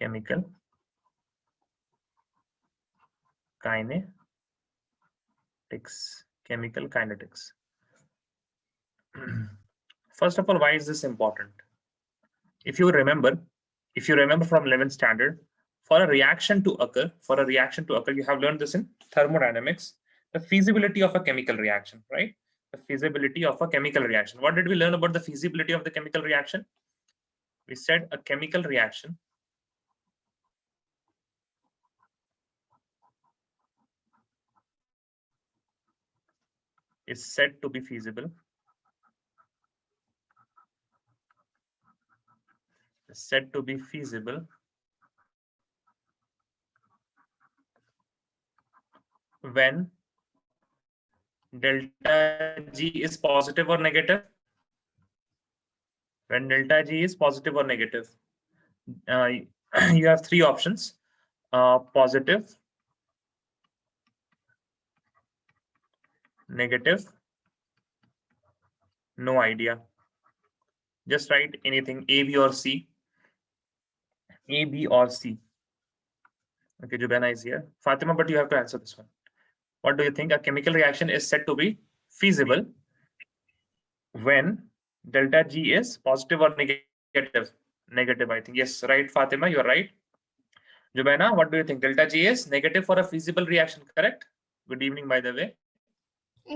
chemical kinetics. Chemical kinetics. First of all, why is this important? If you remember from 11th standard, for a reaction to occur, you have learned this in thermodynamics, the feasibility of a chemical reaction, right? The feasibility of a chemical reaction. What did we learn about the feasibility of the chemical reaction? We said a chemical reaction is said to be feasible when delta G is positive or negative. When delta G is positive or negative, you have three options: positive, negative, no idea. Just write anything, A, B, or C. A, B, or C. Okay, Jubaina is here. Fatima, but you have to answer this one. What do you think? A chemical reaction is said to be feasible when delta G is positive or negative? Negative, I think. Yes, right, Fatima, you're right. Jubaina, what do you think? Delta G is negative for a feasible reaction, correct? Good evening, by the way.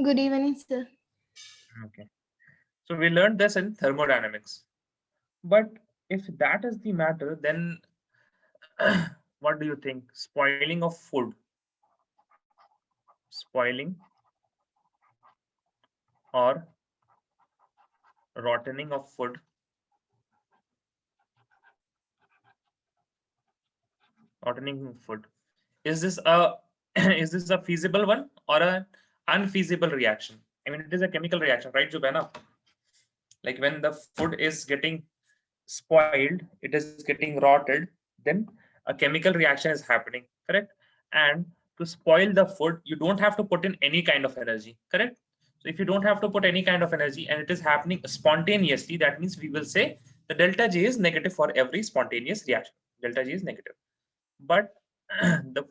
Good evening, sir. Okay. So we learned this in thermodynamics. But if that is the matter, then what do you think? Spoiling of food. Spoiling or rottening of food. Rottening of food. Is this a is this a feasible one or an unfeasible reaction? I mean, it is a chemical reaction, right, Jubaina? Like when the food is getting spoiled, it is getting rotted, then a chemical reaction is happening, correct? And to spoil the food, you don't have to put in any kind of energy, correct? So if you don't have to put any kind of energy and it is happening spontaneously, that means we will say the delta G is negative for every spontaneous reaction. Delta G is negative. But the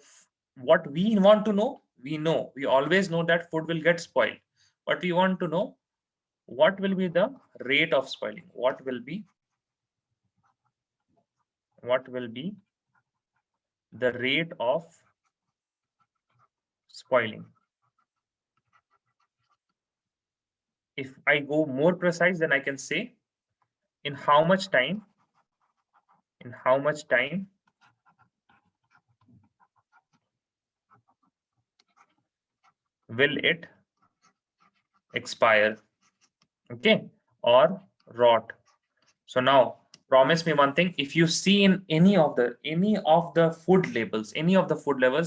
what we want to know, we always know that food will get spoiled, but we want to know what will be the rate of spoiling. What will be the rate of spoiling? If I go more precise, then I can say in how much time will it expire, okay, or rot. So now promise me one thing: if you see in any of the food labels,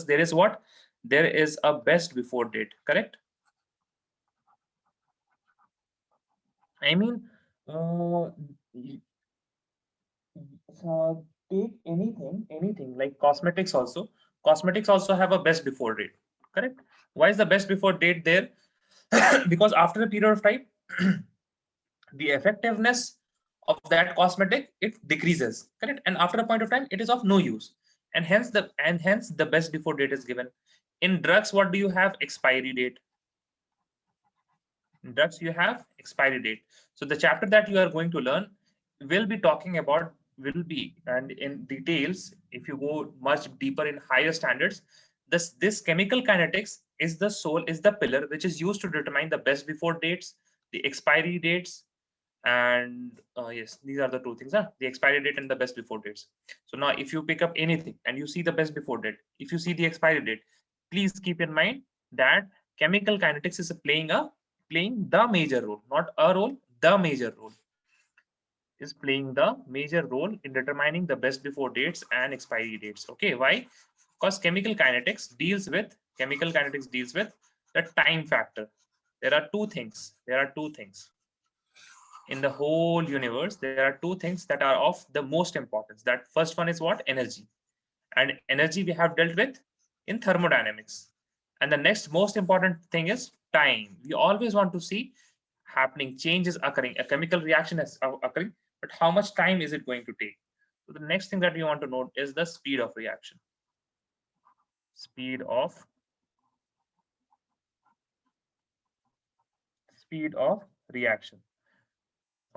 there is what? There is a best before date, correct? I mean, take anything like cosmetics also. Cosmetics also have a best before date, correct? Why is the best before date there? Because after a period of time, the effectiveness of that cosmetic, it decreases, correct? And after a point of time, it is of no use, and hence the best before date is given. In drugs, what do you have? Expiry date. In drugs, you have expiry date. So the chapter that you are going to learn will be talking about, and in details, if you go much deeper in higher standards, this chemical kinetics is the pillar which is used to determine the best before dates, the expiry dates, and yes, these are the two things, the expiry date and the best before dates. So now if you pick up anything and you see the best before date, if you see the expiry date, please keep in mind that chemical kinetics is playing the major role, not a role, the major role is playing the major role in determining the best before dates and expiry dates. Okay, why? Because chemical kinetics deals with the time factor. There are two things in the whole universe. There are two things that are of the most importance. That first one is what? Energy. And energy we have dealt with in thermodynamics. And the next most important thing is time. We always want to see changes occurring. A chemical reaction is occurring, but how much time is it going to take? So the next thing that you want to note is the speed of reaction. Speed of reaction.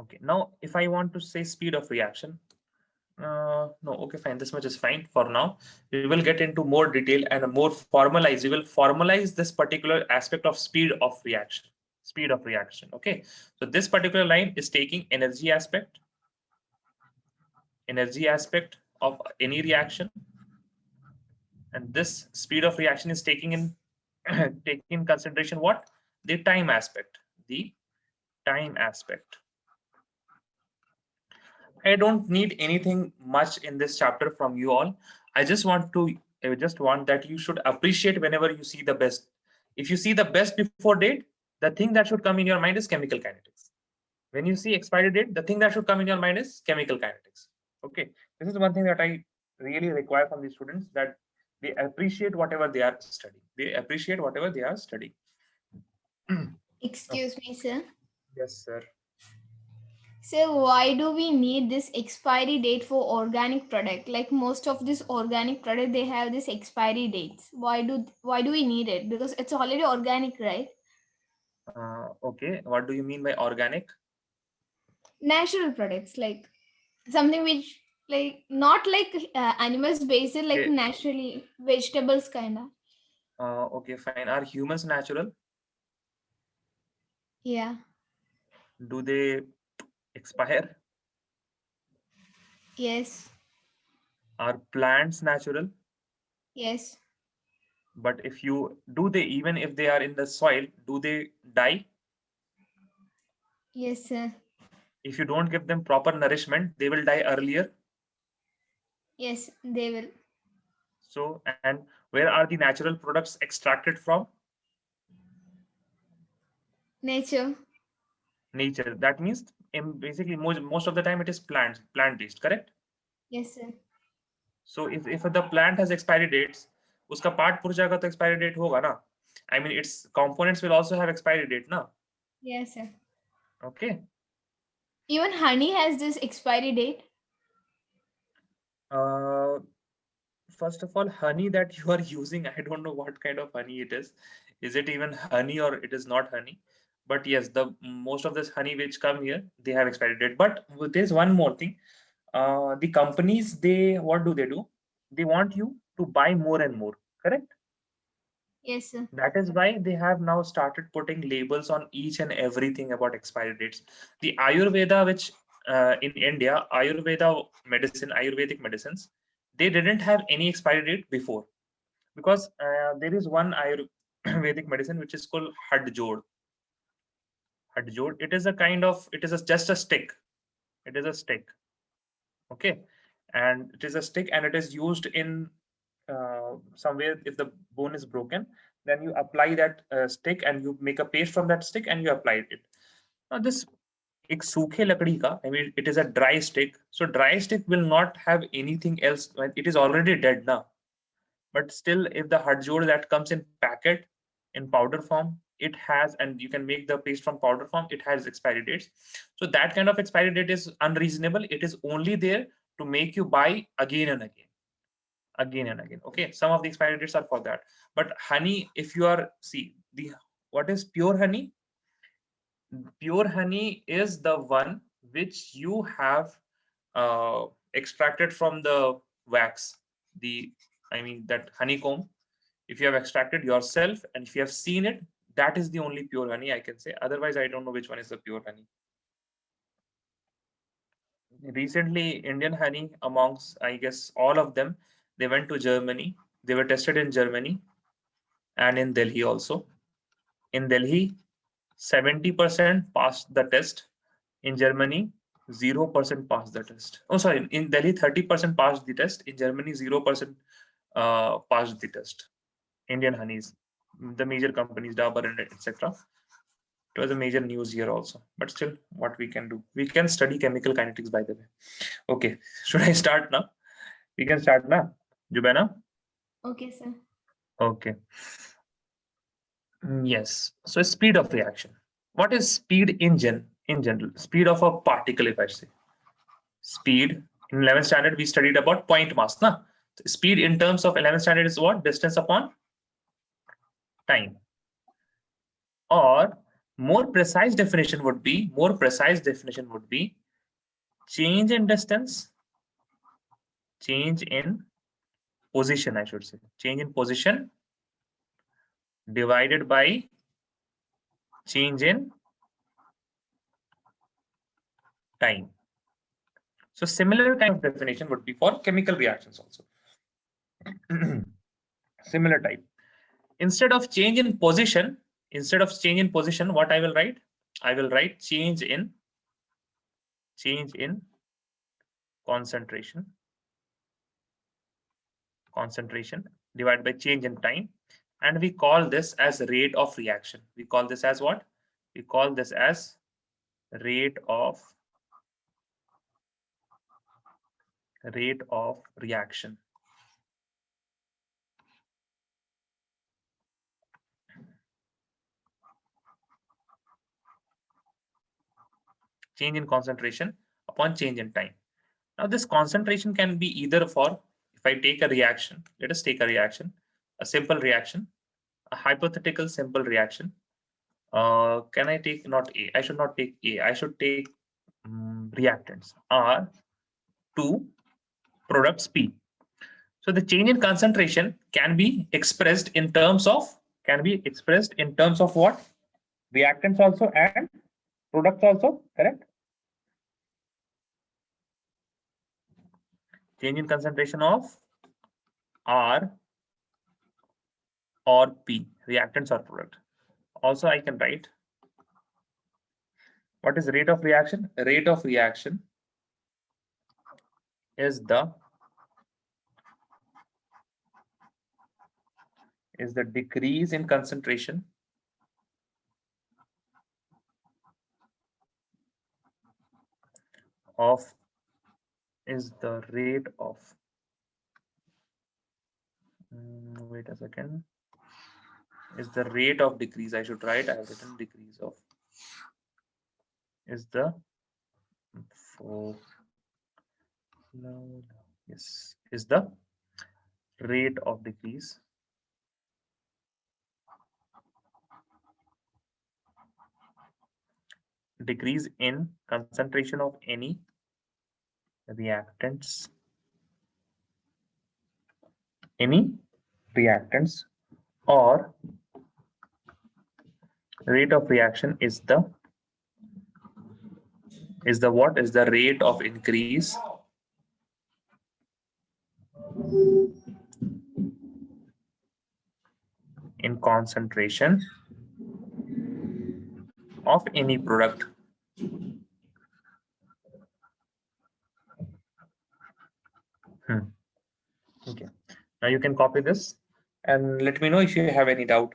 Okay, now if I want to say speed of reaction, no, okay, fine. This much is fine for now. We will get into more detail and more formalize. We will formalize this particular aspect of speed of reaction. Speed of reaction. Okay, so this particular line is taking energy aspect of any reaction, and this speed of reaction is taking in taking in consideration what? The time aspect. The time aspect. I don't need anything much in this chapter from you all. I just want that you should appreciate whenever you see the best. If you see the best before date, the thing that should come in your mind is chemical kinetics. When you see expiry date, the thing that should come in your mind is chemical kinetics. Okay, this is one thing that I really require from the students, that they appreciate whatever they are studying. They appreciate whatever they are studying. Excuse me, sir. Yes, sir. So why do we need this expiry date for organic product? Like most of this organic product, they have this expiry dates. Why do we need it? Because it's already organic, right? Okay, what do you mean by organic? Natural products, like something which, like, not like animals based, like Okay. naturally vegetables kind of. Okay, fine. Are humans natural? Yeah. Do they expire? Yes. Are plants natural? Yes. But if you do they, even if they are in the soil, do they die? Yes, sir. If you don't give them proper nourishment, they will die earlier. Yes, they will. So, and where are the natural products extracted from? Nature. Nature. That means basically most of the time it is plant-based, correct? Yes, sir. So if the plant has expiry dates, uska part purja to expiry date hoga na. I mean, its components will also have expiry date, na? Yes, sir. Okay. Even honey has this expiry date. First of all, honey that you are using, I don't know what kind of honey it is. Is it even honey or it is not honey? But yes, the most of this honey which come here, they have expiry date. But there's one more thing. The companies, what do? They want you to buy more and more, correct? Yes, sir. That is why they have now started putting labels on each and everything about expiry dates. The Ayurveda, which in India, Ayurvedic medicines, they didn't have any expiry date before, because there is one Ayurvedic medicine which is called Hadjod. Hadjod. It is a kind of, just a stick. It is a stick. Okay, and it is a stick, and it is used in somewhere. If the bone is broken, then you apply that stick, and you make a paste from that stick, and you apply it. Now this एक सूखे लकड़ी का, I mean, it is a dry stick. So dry stick will not have anything else. It is already dead now. But still, if the hadjod that comes in packet, in powder form, it has, and you can make the paste from powder form, it has expiry dates. So that kind of expiry date is unreasonable. It is only there to make you buy again and again. Again and again. Okay, some of the expiry dates are for that. But honey, if you are, what is pure honey? Pure honey is the one which you have extracted from the wax, that honeycomb. If you have extracted yourself and if you have seen it, that is the only pure honey I can say. Otherwise, I don't know which one is the pure honey. Recently, Indian honey, amongst, I guess, all of them, they went to Germany. They were tested in Germany and in Delhi also. In Delhi, 70% passed the test. In Germany, 0% passed the test. Oh, sorry. In Delhi, 30% passed the test. In Germany, 0% passed the test. Indian honeys, the major companies, Dabur and etc. It was a major news here also. But still, what we can do? We can study chemical kinetics, by the way. Okay. Should I start now? We can start now. Jubena? Okay, sir. Okay. Yes. So speed of reaction. What is speed in general? Speed of a particle, if I say. Speed In 11th standard, we studied about point mass. Na? Speed in terms of 11th standard is what? Distance upon time. Or more precise definition would be change in distance, change in position, I should say. Change in position divided by change in time. So similar kind of definition would be for chemical reactions also. Similar type. Instead of change in position, what I will write? I will write change in concentration divided by change in time, and we call this as rate of reaction. We call this as what? We call this as rate of reaction. Change in concentration upon change in time. Now this concentration can be either for, if I take a reaction, let us take a reaction, a simple reaction, a hypothetical simple reaction. Can I take not A? I should not take A. I should take reactants R to products P. So the change in concentration can be expressed in terms of what? Reactants also and products also, correct? Change in concentration of R or P, reactants or product. Also, I can write what is rate of reaction? Rate of reaction is the decrease in concentration of is the rate of wait a second, is the rate of decrease. I should write, I have written decrease of is the is the rate of decrease in concentration of any reactants or rate of reaction is the what? Is the rate of increase in concentration of any product. Okay, now you can copy this and let me know if you have any doubt.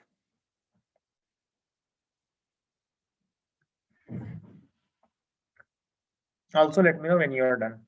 Also, let me know when you are done.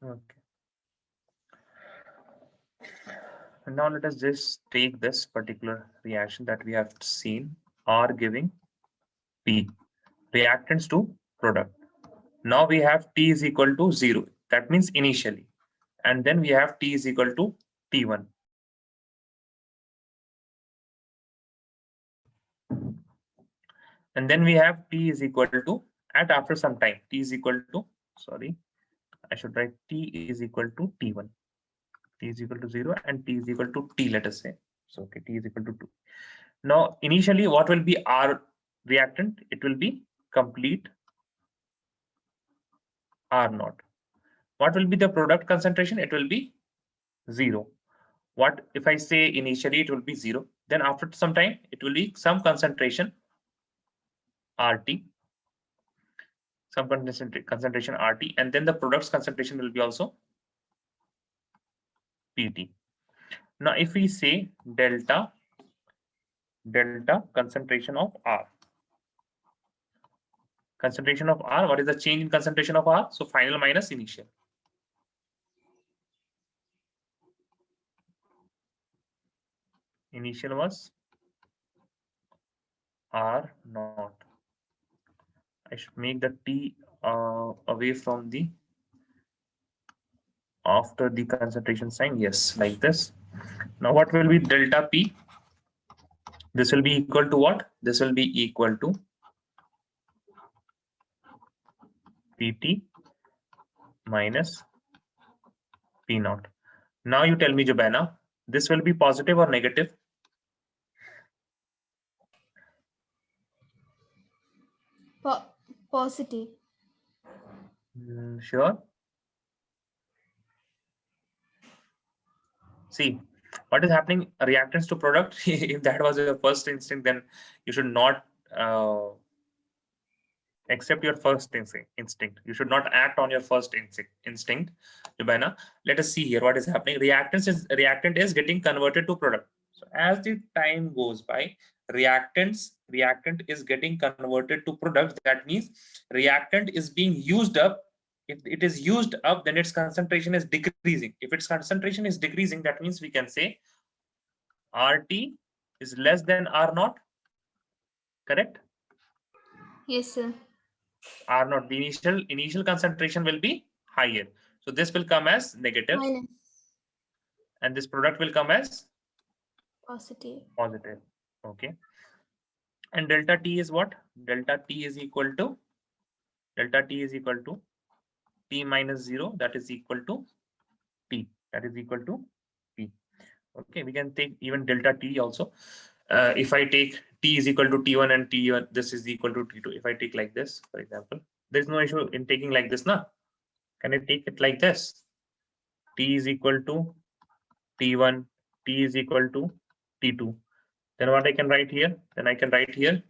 Okay. And now let us just take this particular reaction that we have seen, R giving P, reactants to product. Now we have T is equal to 0. That means initially. And then we have T is equal to T1. And then we have T is equal to, at after some time, T is equal to, sorry, I should write T is equal to T1. T is equal to 0 and T is equal to T, let us say. So, okay, T is equal to 2. Now, initially, what will be our reactant? It will be complete R naught. What will be the product concentration? It will be 0. What if I say initially it will be 0, then after some time it will be some concentration RT, some concentration RT, and then the product's concentration will be also PT. Now, if we say delta concentration of R, what is the change in concentration of R? So final minus initial. Initial was R naught. I should make the T away from the after the concentration sign. Yes, like this. Now, what will be delta P? This will be equal to what? This will be equal to PT minus P naught. Now you tell me, Jabana, this will be positive or negative? Positive. Sure. See, what is happening? Reactants to product. If that was your first instinct, then you should not accept your first instinct. You should not act on your first instinct. Jabana, let us see here what is happening. Reactant is getting converted to product. So as the time goes by, reactant is getting converted to product. That means reactant is being used up. If it is used up, then its concentration is decreasing. If its concentration is decreasing, that means we can say RT is less than R naught. Correct? Yes, sir. R naught, the initial concentration will be higher. So this will come as negative. Minus. And this product will come as Positive. positive. Okay. And delta T is what? Delta T is equal to T minus 0, that is equal to T. That is equal to P. Okay, we can take even delta T also. If I take T is equal to T1 and T1, this is equal to T2. If I take like this, for example, there's no issue in taking like this, na? Can I take it like this? T is equal to T1, T is equal to T2. Then what I can write here? Then I can write here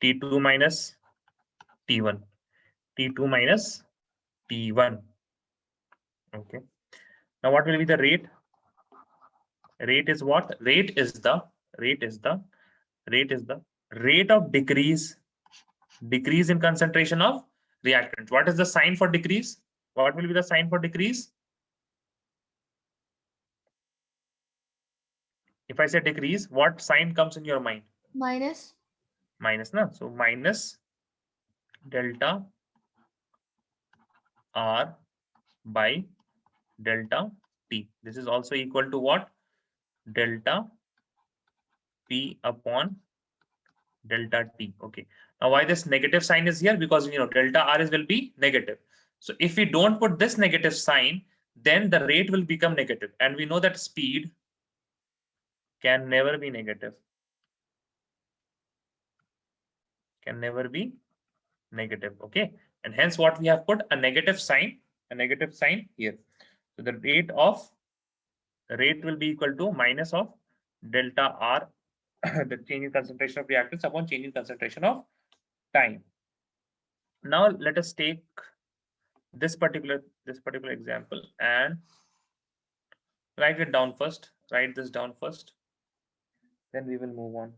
T2 minus T1, T2 minus T1. Okay. Now what will be the rate? Rate is what? Rate is the rate of decrease in concentration of reactants. What is the sign for decrease? What will be the sign for decrease? If I say decrease, what sign comes in your mind? Minus. Minus, na? So minus delta R by delta T. This is also equal to what? Delta P upon delta T. Okay. Now why this negative sign is here? Because delta R will be negative. So if we don't put this negative sign, then the rate will become negative. And we know that speed can never be negative. Can never be negative. Okay. And hence what we have put a negative sign here. So the rate will be equal to minus of delta R, the change in concentration of reactants upon change in concentration of time. Now let us take this particular example and write it down first. Write this down first. Then we will move on.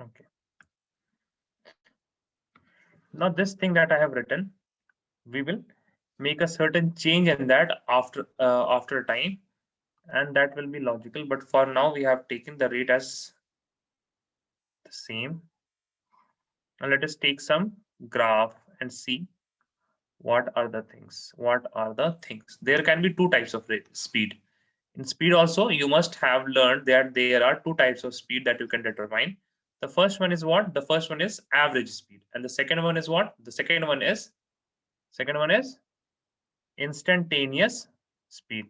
Okay. Now this thing that I have written, we will make a certain change in that after a time, and that will be logical. But for now, we have taken the rate as the same. Now let us take some graph and see what are the things. What are the things? There can be two types of rate speed. In speed also, you must have learned that there are two types of speed that you can determine. The first one is what? The first one is average speed, and the second one is what? The second one is instantaneous speed.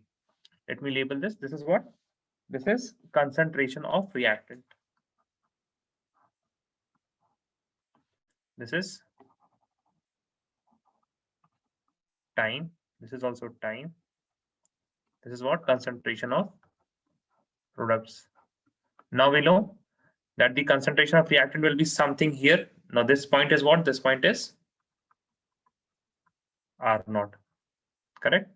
Let me label this. This is what? This is concentration of reactant. This is time. This is also time. This is what? Concentration of products. Now we know that the concentration of reactant will be something here. Now this point is what? This point is R naught. Correct?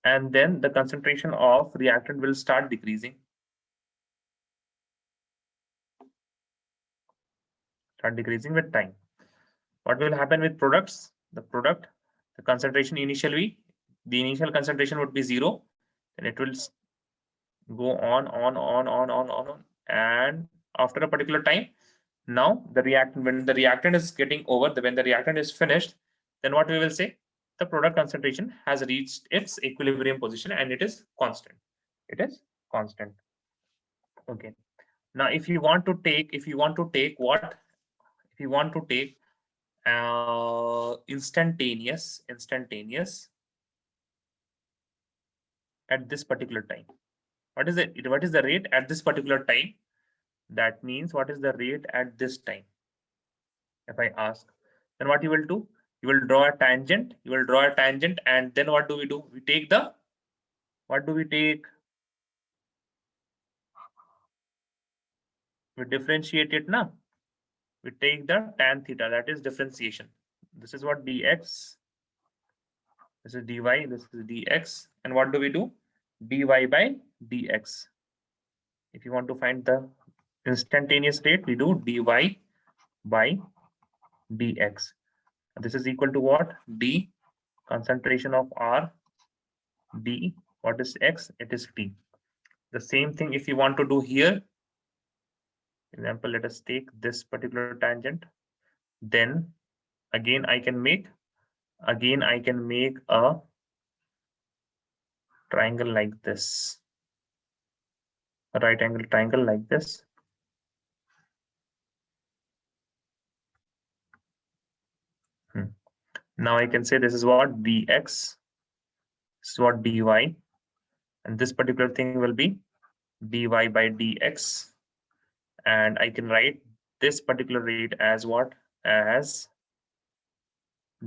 And then the concentration of reactant will start decreasing. Start decreasing with time. What will happen with products? The concentration initially, the initial concentration would be 0, and it will go on, and after a particular time, now the reactant, when the reactant is getting over, when the reactant is finished, then what we will say? The product concentration has reached its equilibrium position and it is constant. It is constant. Okay. Now, if you want to take what? If you want to take instantaneous at this particular time. What is it? What is the rate at this particular time? That means what is the rate at this time? If I ask, then what you will do? You will draw a tangent. You will draw a tangent, and then what do? We take the, what do we take? We differentiate it now. We take the tan theta, that is differentiation. This is what dx. This is dy. This is dx. And what do we do? dy by dx. If you want to find the instantaneous rate, we do dy by dx. This is equal to what? D, concentration of R, D, what is X? It is T. The same thing if you want to do here. Example, let us take this particular tangent. Then again I can make a triangle like this. A right angle triangle like this. Now I can say this is what? Dx. This is what dy. And this particular thing will be dy by dx. And I can write this particular rate as what? As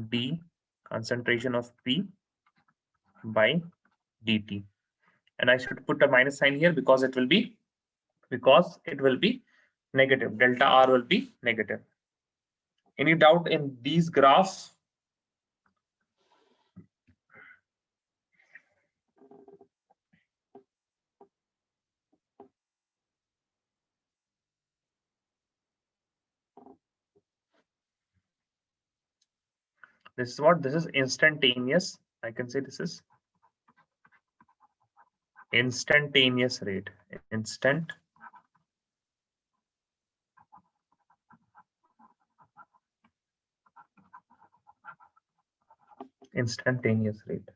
d concentration of P by dt. And I should put a minus sign here because it will be negative. Delta R will be negative. Any doubt in these graphs? This is what? This is instantaneous. I can say this is instantaneous rate. Instantaneous rate.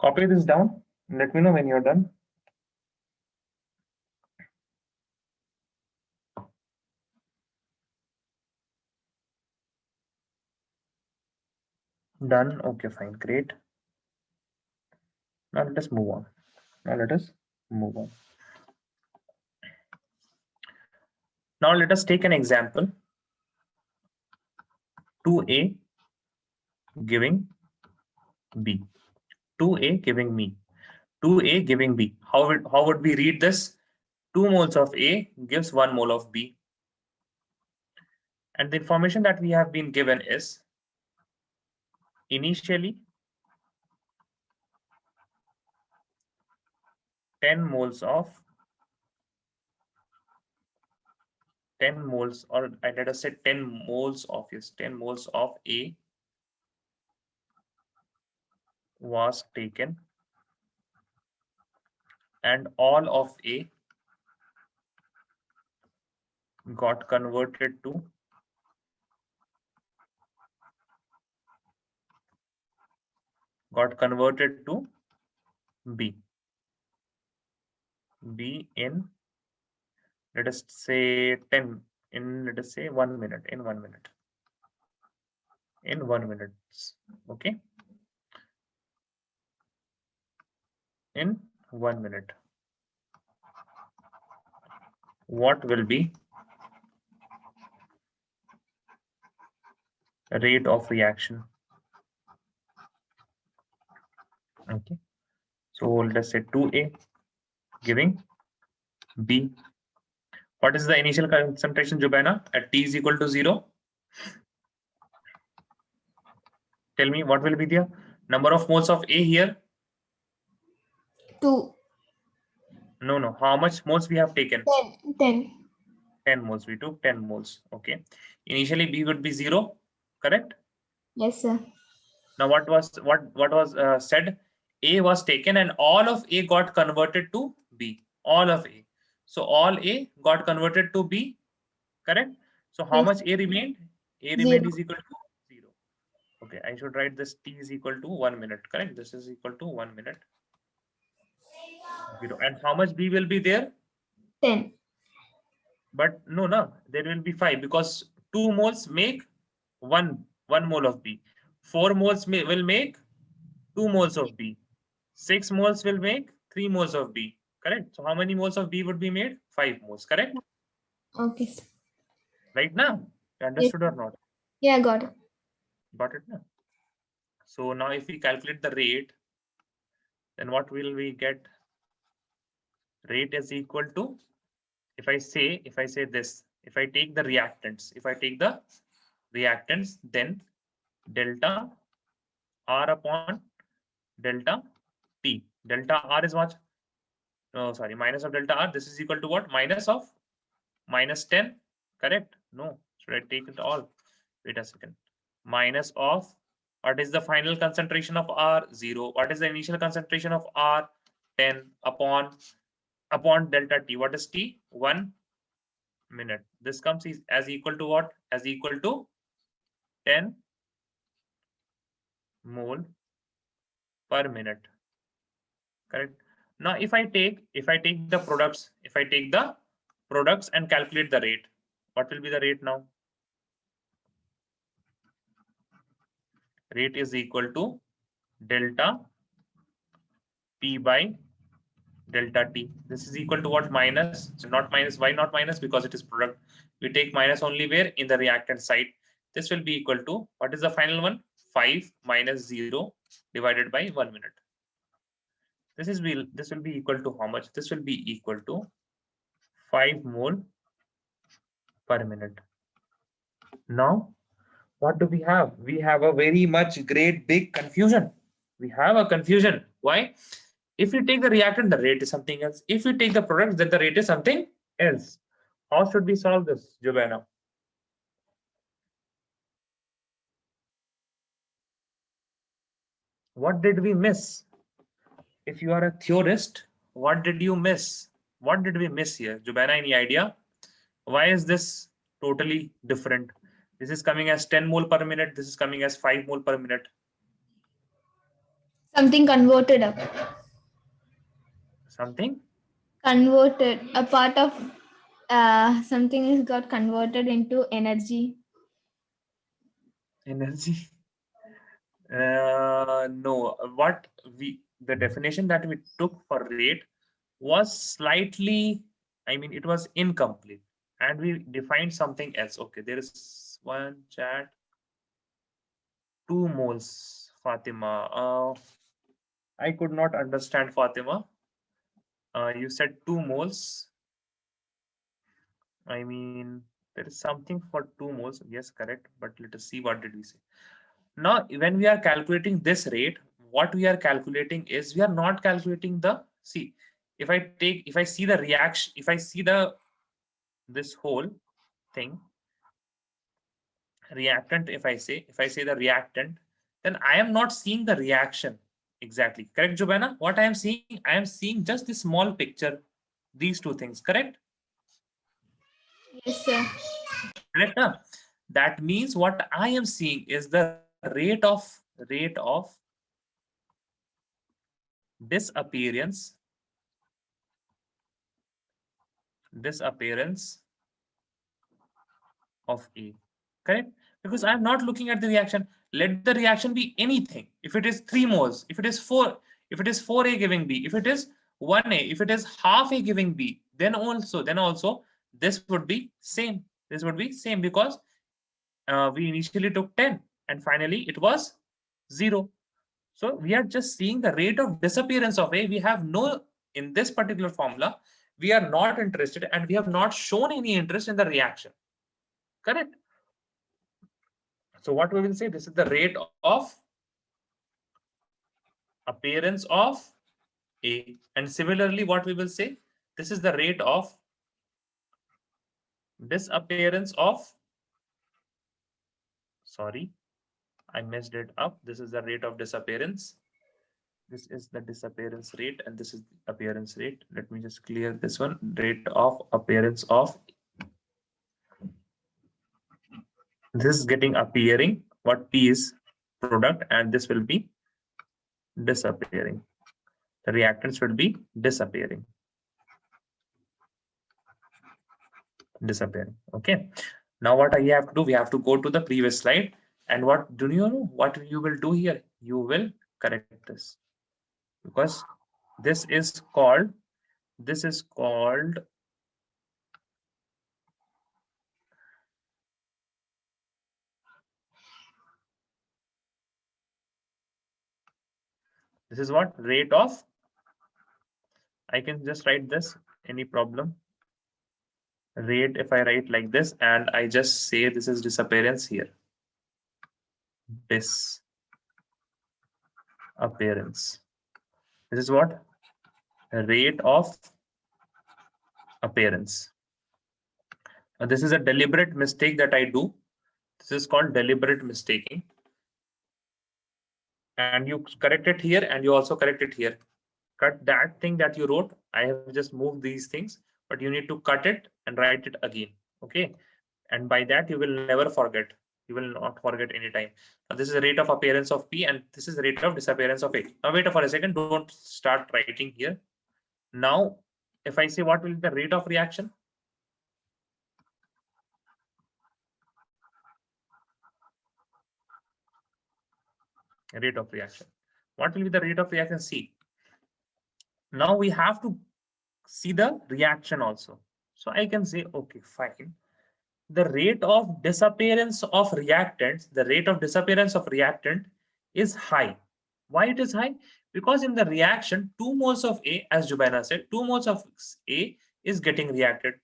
Copy this down. Let me know when you're done. Done. Okay, fine. Great. Now let us move on. Now let us take an example. 2A giving B. 2A giving me. 2A giving B. How would we read this? 2 moles of A gives 1 mole of B. And the information that we have been given is initially 10 moles of 10 moles, or let us say 10 moles of, yes, 10 moles of A was taken, and all of A got converted to B. B in, let us say 10, in, let us say 1 minute, in 1 minute. In 1 minute. Okay. In 1 minute. What will be rate of reaction? Okay. So let us say 2A giving B. What is the initial concentration, Jubena, at T is equal to 0? Tell me, what will be the number of moles of A here? 2. No. How much moles we have taken? 10. 10 moles. We took 10 moles. Okay. Initially, B would be 0. Correct? Yes, sir. Now, what was said? A was taken, and all of A got converted to B. All of A. So all A got converted to B. Correct? So how Yes. much A remained? A remained is equal to 0. Okay, I should write this T is equal to 1 minute. Correct? This is equal to 1 minute. 0. And how much B will be there? 10. But no, there will be 5, because 2 moles make 1 mole of B. 4 moles will make 2 moles of B. 6 moles will make 3 moles of B. Correct? So how many moles of B would be made? 5 moles. Correct? Okay. Right now? You understood or not? Yeah, I got it. Got it now? So now if we calculate the rate, then what will we get? Rate is equal to, if I say this, if I take the reactants, then delta R upon delta T. Delta R is what? Oh, sorry, minus of delta R. This is equal to what? Minus of minus 10. Correct? No. Should I take it all? Wait a second. Minus of, what is the final concentration of R? 0. What is the initial concentration of R? 10 upon delta T. What is T? 1 minute. This comes as equal to what? As equal to 10 mole per minute. Correct? Now if I take the products and calculate the rate, what will be the rate now? Rate is equal to delta P by delta T. This is equal to what? Minus. So not minus. Why not minus? Because it is product. We take minus only where? In the reactant side. This will be equal to, what is the final one? 5 minus 0 divided by 1 minute. This will be equal to how much? This will be equal to 5 mole per minute. Now, what do we have? We have a very much great big confusion. We have a confusion. Why? If you take the reactant, the rate is something else. If you take the product, then the rate is something else. How should we solve this, Jovana? What did we miss? If you are a theorist, what did you miss? What did we miss here? Jovana, any idea? Why is this totally different? This is coming as 10 mole per minute. This is coming as 5 mole per minute. Something converted up. Something? Converted. A part of something is got converted into energy. Energy? No. The definition that we took for rate was slightly, it was incomplete. and we defined something else. Okay, there is one chat, 2 moles, Fatima. I could not understand, Fatima. You said 2 moles. I mean, there is something for 2 moles. Yes, correct. But let us see, what did we say? Now, when we are calculating this rate, what we are calculating is we are not calculating the, see, if I see the reaction, if I see this whole thing, reactant, if I say the reactant, then I am not seeing the reaction exactly. Correct, Jobana? What I am seeing, I am seeing just this small picture, these two things. Correct? Yes, sir. Correct. Huh? That means what I am seeing is the rate of disappearance disappearance of A. Correct? Because I'm not looking at the reaction. Let the reaction be anything. If it is 3 moles, if it is 4, if it is 4A giving B, if it is 1A, if it is half A giving B, then also this would be same. This would be same because we initially took 10 and finally it was 0. So we are just seeing the rate of disappearance of A. We have no, in this particular formula, we are not interested and we have not shown any interest in the reaction. Correct? So what we will say, this is the rate of appearance of A. And similarly, what we will say, this is the rate of disappearance of, sorry, I messed it up. This is the rate of disappearance. This is the disappearance rate and this is the appearance rate. Let me just clear this one. Rate of appearance of, this is getting appearing, what P is product, and this will be disappearing. The reactants will be disappearing. Okay. Now what I have to do, we have to go to the previous slide. And what do you know what you will do here? You will correct this because this is called this is called this is what rate of, I can just write this, any problem, rate, if I write like this and I just say this is disappearance here, disappearance, this is what rate of appearance. Now, this is a deliberate mistake that I do. This is called deliberate mistaking. And you correct it here and you also correct it here. Cut that thing that you wrote. I have just moved these things, but you need to cut it and write it again. Okay. And by that, you will never forget. You will not forget anytime. Now, this is the rate of appearance of P and this is the rate of disappearance of A. Now, wait for a second. Don't start writing here. Now, if I say what will be the rate of reaction? Rate of reaction. What will be the rate of reaction? C. Now we have to see the reaction also. So I can say, okay, fine. The rate of disappearance of reactants, the rate of disappearance of reactant is high. Why it is high? Because in the reaction, 2 moles of A, as Jubaina said, 2 moles of A is getting reacted.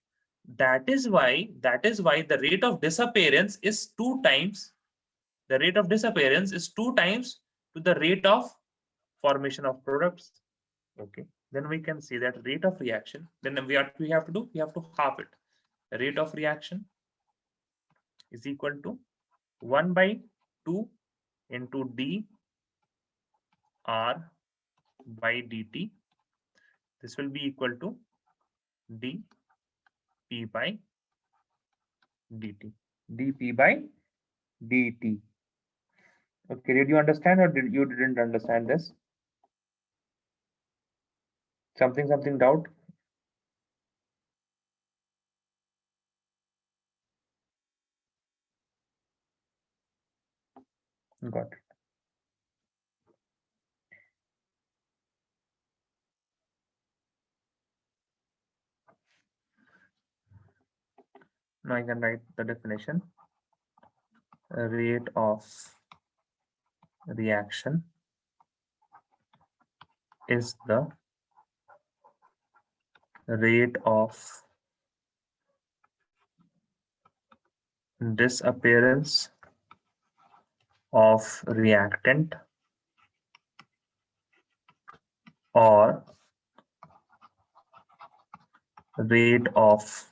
That is why the rate of disappearance is 2 times, the rate of disappearance is 2 times to the rate of formation of products. Okay, then we can see that rate of reaction, then we have to do, we have to half it. The rate of reaction is equal to 1 by 2 into d r by dt. This will be equal to d p by dt. dp by dt. Okay, did you understand or didn't understand this? Something doubt? Got it. Now I can write the definition. Rate of reaction is the rate of disappearance of reactant or rate of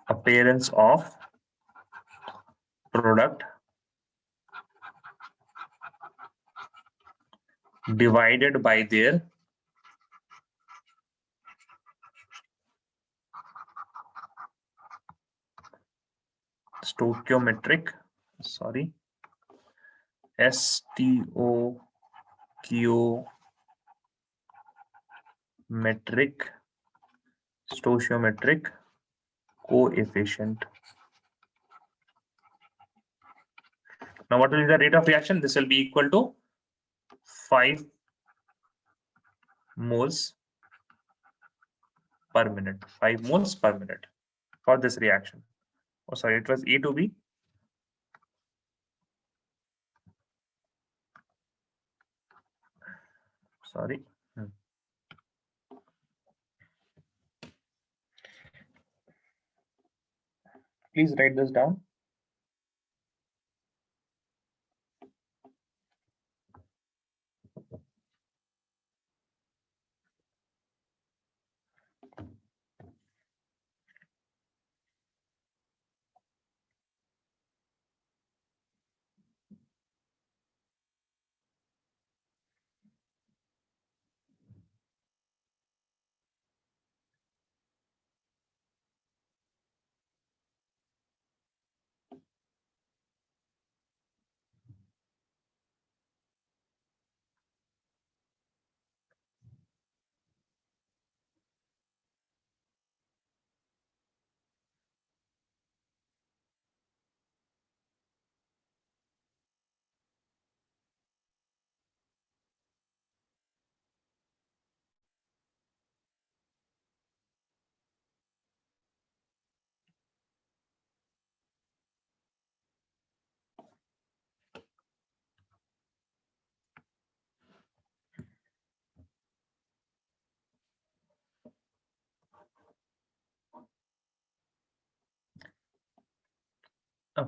appearance of product divided by their stoichiometric, sorry, stoichiometric coefficient. Now, what will be the rate of reaction? This will be equal to 5 moles per minute. 5 moles per minute for this reaction. Oh, sorry, it was A to B. Sorry. Please write this down.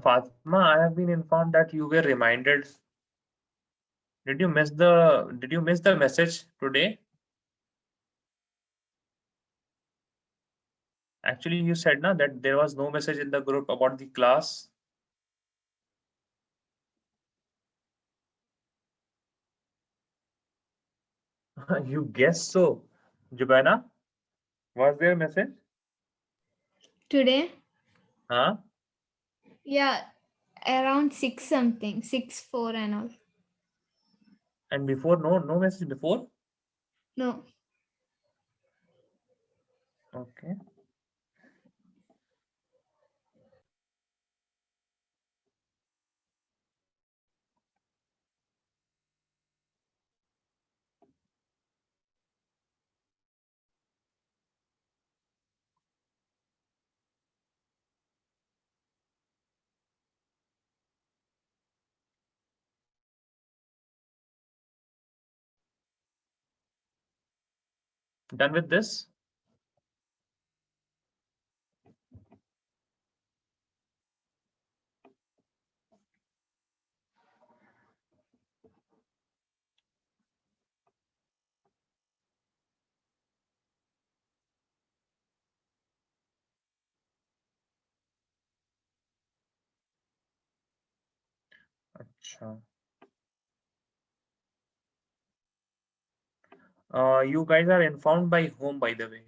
Fatma, I have been informed that you were reminded. Did you miss the message today? Actually, you said na that there was no message in the group about the class. You guess so. Jubana, was there a message? Today? Huh? Yeah, around 6 something, 6:04 and all. And before, no message before? No. Okay. Done with this? Acha. You guys are informed by whom, by the way?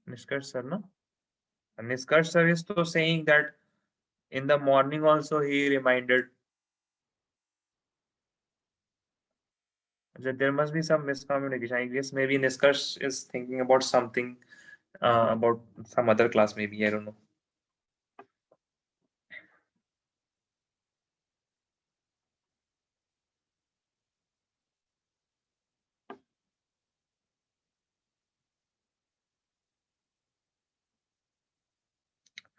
Niskarsh sir, no? And Niskarsh sir is to saying that in the morning also he reminded that there must be some miscommunication. I guess maybe Niskarsh is thinking about something, about some other class, maybe. I don't know.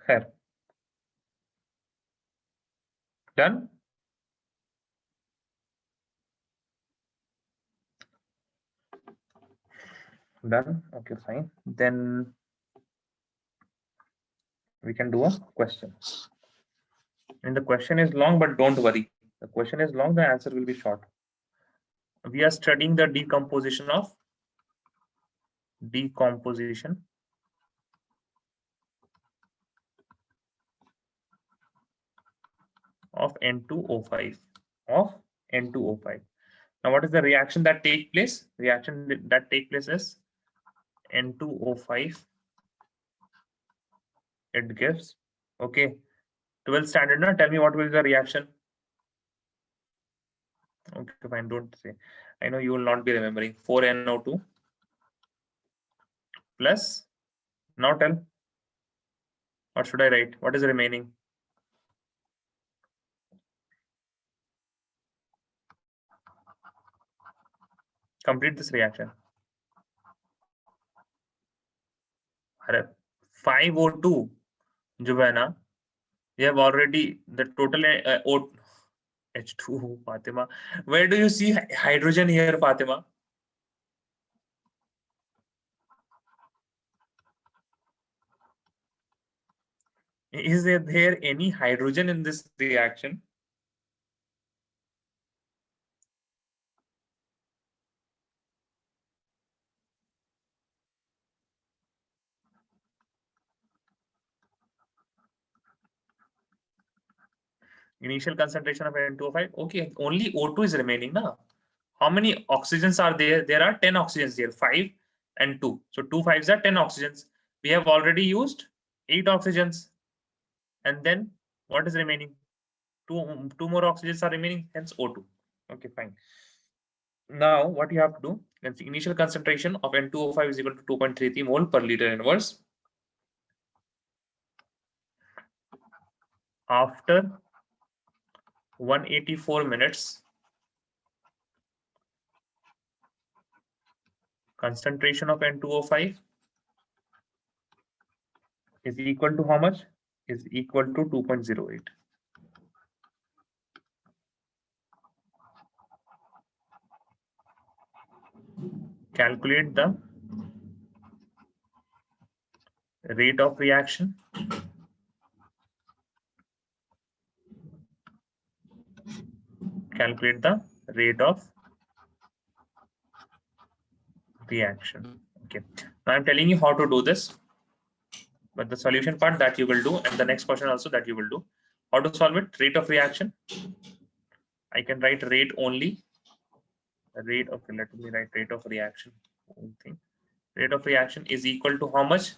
Fair. Done. Done. Okay, fine. Then we can do a question. And the question is long, but don't worry. The question is long, the answer will be short. We are studying the decomposition of N2O5 of N2O5. Now, what is the reaction that take place? Reaction that take place is N2O5. It gives, okay, 12th standard. Now, tell me what will be the reaction. Okay, fine. Don't say. I know you will not be remembering. 4NO2 plus. Now tell. What should I write? What is remaining? Complete this reaction. 5O2 जो है ना, we have already the total H2 Fatima. Where do you see hydrogen here, Fatima? Is there any hydrogen in this reaction? Initial concentration of N2O5. Okay, only O2 is remaining now. How many oxygens are there? There are 10 oxygens here, 5 and 2. So 2 5s are 10 oxygens. We have already used 8 oxygens. And then what is remaining? Two more oxygens are remaining, hence O2. Okay, fine. Now what you have to do, the initial concentration of N2O5 is equal to 2.33 mole per liter inverse. After 184 minutes, concentration of N2O5 is equal to how much? Is equal to 2.08. Calculate the rate of reaction. Calculate the rate of reaction. Okay. Now I'm telling you how to do this, but the solution part that you will do, and the next question also that you will do. How to solve it? Rate of reaction. I can write rate only. Rate of, let me write rate of reaction. Rate of reaction is equal to how much?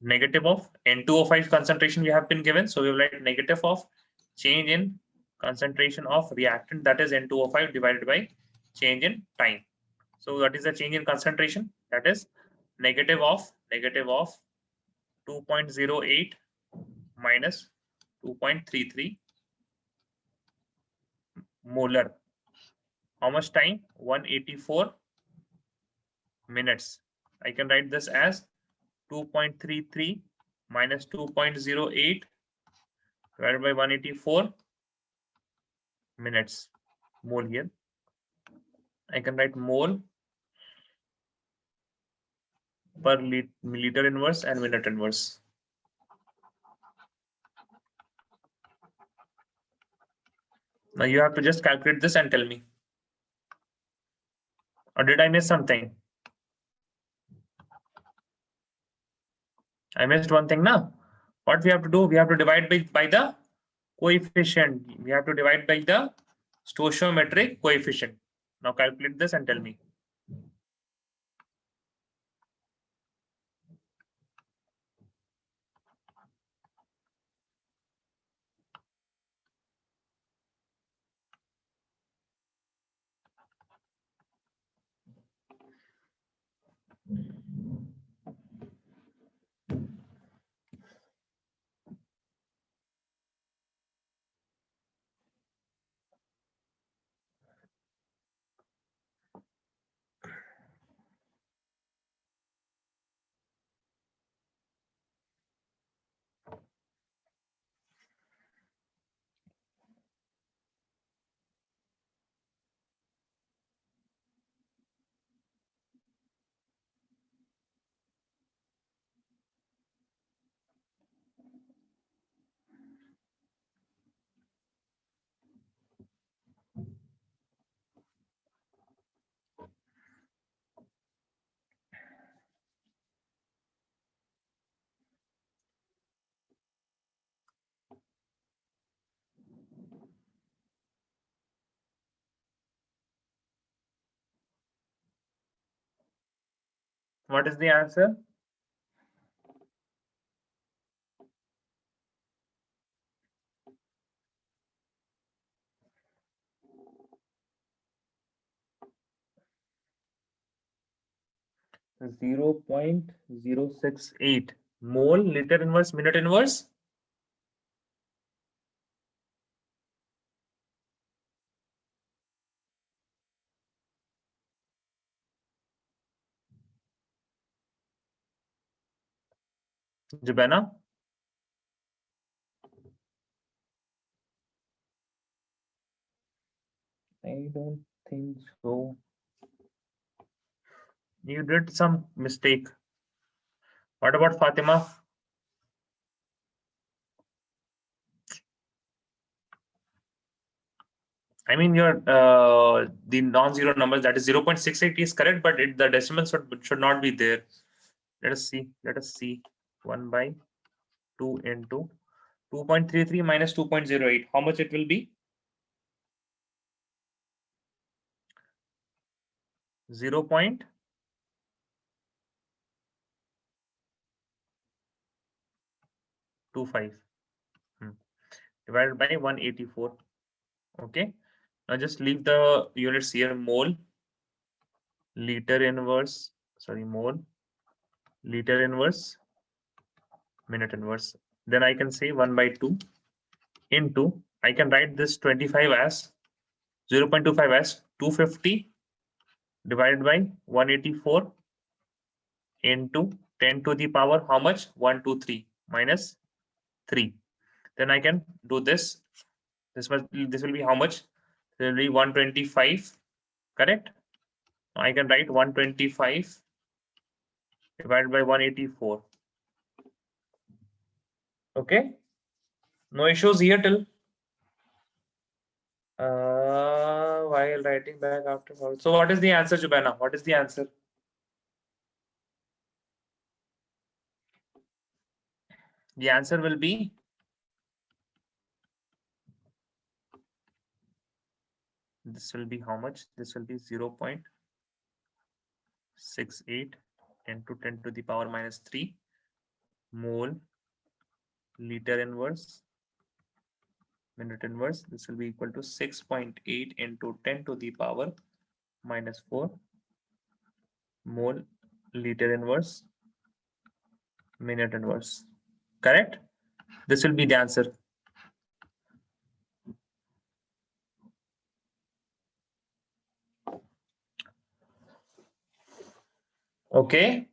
Negative of N2O5 concentration we have been given. So we will write negative of change in concentration of reactant, that is N2O5, divided by change in time. So what is the change in concentration? That is negative of 2.08 minus 2.33 molar. How much time? 184 minutes. I can write this as 2.33 minus 2.08 divided by 184 minutes. Mole here. I can write mole per liter inverse and minute inverse. Now you have to just calculate this and tell me. Or did I miss something? I missed one thing now. What we have to do? We have to divide by the coefficient. We have to divide by the stoichiometric coefficient. Now calculate this and tell me. What is the answer? Zero 0.068 mole liter inverse minute inverse. Jabana? I don't think so. You did some mistake. What about Fatima? I mean, your the non-zero numbers, that is 0.68 is correct, but the decimal should not be there. Let us see. Let us see. 1 by 2 into 2.33 minus 2.08. How much it will be? 0.25. Divided by 184. Okay. Now just leave the units here. Mole, liter inverse, sorry, mole, liter inverse, minute inverse. Then I can say 1 by 2 into, I can write this 25 as 0.25 as 250 divided by 184 into 10 to the power how much? 123 minus 3. Then I can do this. This will be how much? This will be 125, correct? I can write 125 divided by 184. Okay. No issues here till while writing back after. So what is the answer, Jubana? What is the answer? The answer will be this will be how much? This will be 0.68 into 10 to the power minus 3 mole liter inverse minute inverse. This will be equal to 6.8 into 10 to the power minus 4 mole liter inverse minute inverse. Correct? This will be the answer. Okay.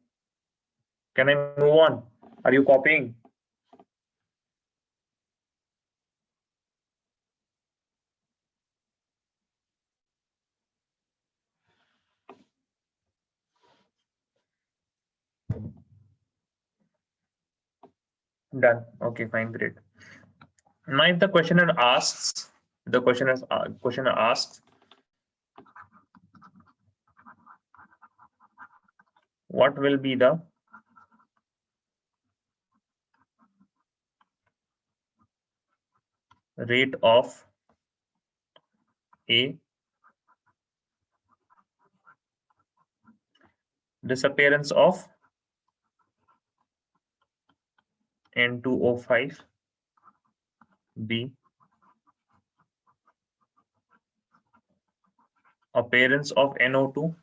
Can I move on? Are you copying? Done. Okay, fine, great. Now, if the questioner asks, what will be the rate of a disappearance of N2O5, B appearance of NO2,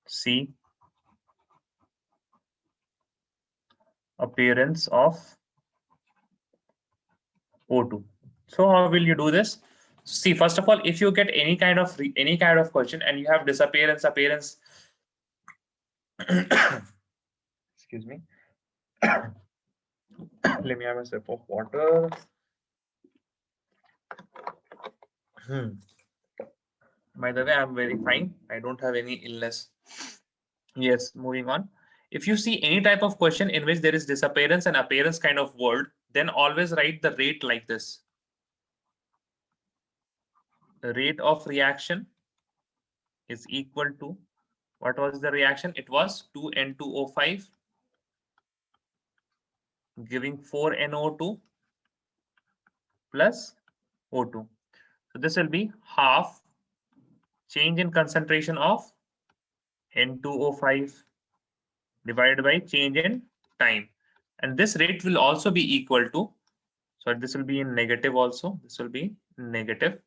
C appearance of O2. So how will you do this? See, first of all, if you get any kind of question and you have disappearance, appearance, excuse me. Let me have a sip of water. By the way, I'm very fine. I don't have any illness. Yes, moving on. If you see any type of question in which there is disappearance and appearance kind of word, then always write the rate like this. The rate of reaction is equal to, what was the reaction? It was 2N2O5 giving 4NO2 plus O2. So this will be half change in concentration of N2O5 divided by change in time. And this rate will also be equal to, so this will be in negative also. This will be negative.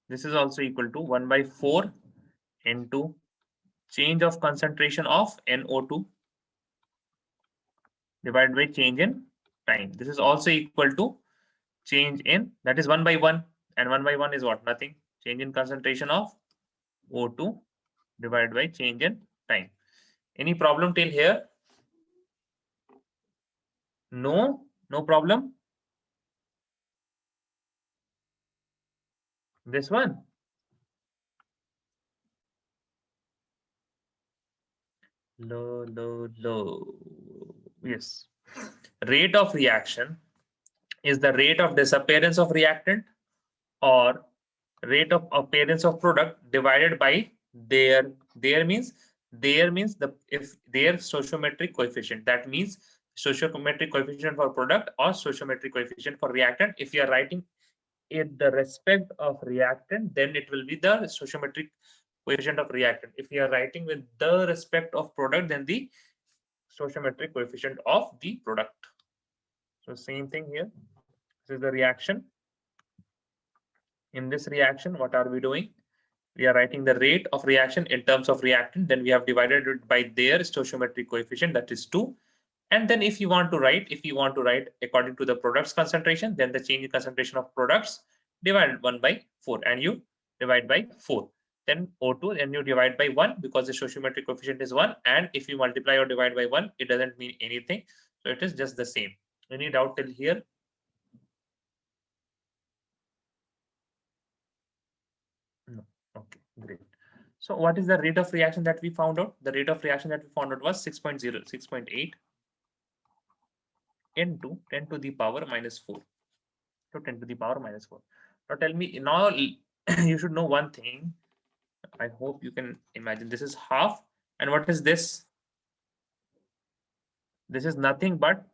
This is also equal to 1 by 4 into change of concentration of NO2 divided by change in time. This is also equal to change in, that is 1 by 1, and 1 by 1 is what? Nothing. Change in concentration of O2 divided by change in time. Any problem till here? No, no problem. This one. Low. Yes. Rate of reaction is the rate of disappearance of reactant or rate of appearance of product divided by their means the if their stoichiometric coefficient. That means stoichiometric coefficient for product or stoichiometric coefficient for reactant. If you are writing in the respect of reactant, then it will be the stoichiometric coefficient of reactant. If you are writing with the respect of product, then the stoichiometric coefficient of the product. So same thing here. This is the reaction. In this reaction, what are we doing? We are writing the rate of reaction in terms of reactant. Then we have divided it by their stoichiometric coefficient, that is 2. And then if you want to write according to the product's concentration, then the change in concentration of products divided 1 by 4, and you divide by 4. Then O2, and you divide by 1 because the stoichiometric coefficient is 1. And if you multiply or divide by 1, it doesn't mean anything. So it is just the same. Any doubt till here? No. Okay, great. So what is the rate of reaction that we found out? The rate of reaction that we found out was 6.0, 6.8 into 10 to the power minus 4. So 10 to the power minus 4. Now tell me, now you should know one thing. I hope you can imagine. This is half. And what is this? This is nothing but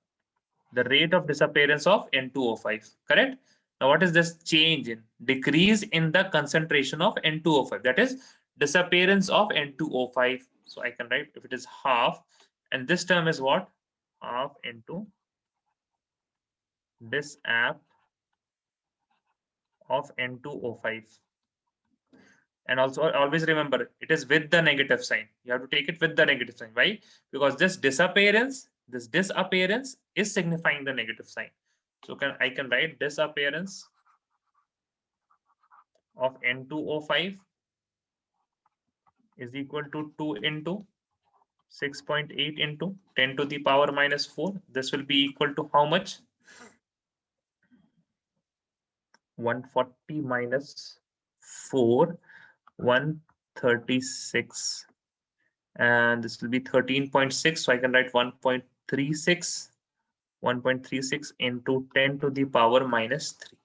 the rate of disappearance of N2O5, correct? Now what is this change in? Decrease in the concentration of N2O5. That is disappearance of N2O5. So I can write, if it is half, and this term is what? Half into disap of N2O5. And also always remember, it is with the negative sign. You have to take it with the negative sign. Why? Because this disappearance is signifying the negative sign. So I can write disappearance of N2O5 is equal to 2 into 6.8 into 10 to the power minus 4. This will be equal to how much? 140 minus 4, 136. And this will be 13.6. So I can write 1.36 into 10 to the power minus 3.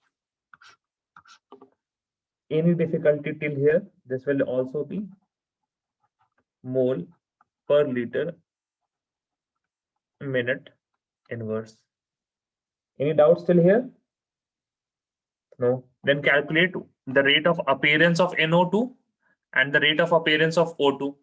Any difficulty till here? This will also be mole per liter minute inverse. Any doubts till here? No. Then calculate the rate of appearance of NO2 and the rate of appearance of O2.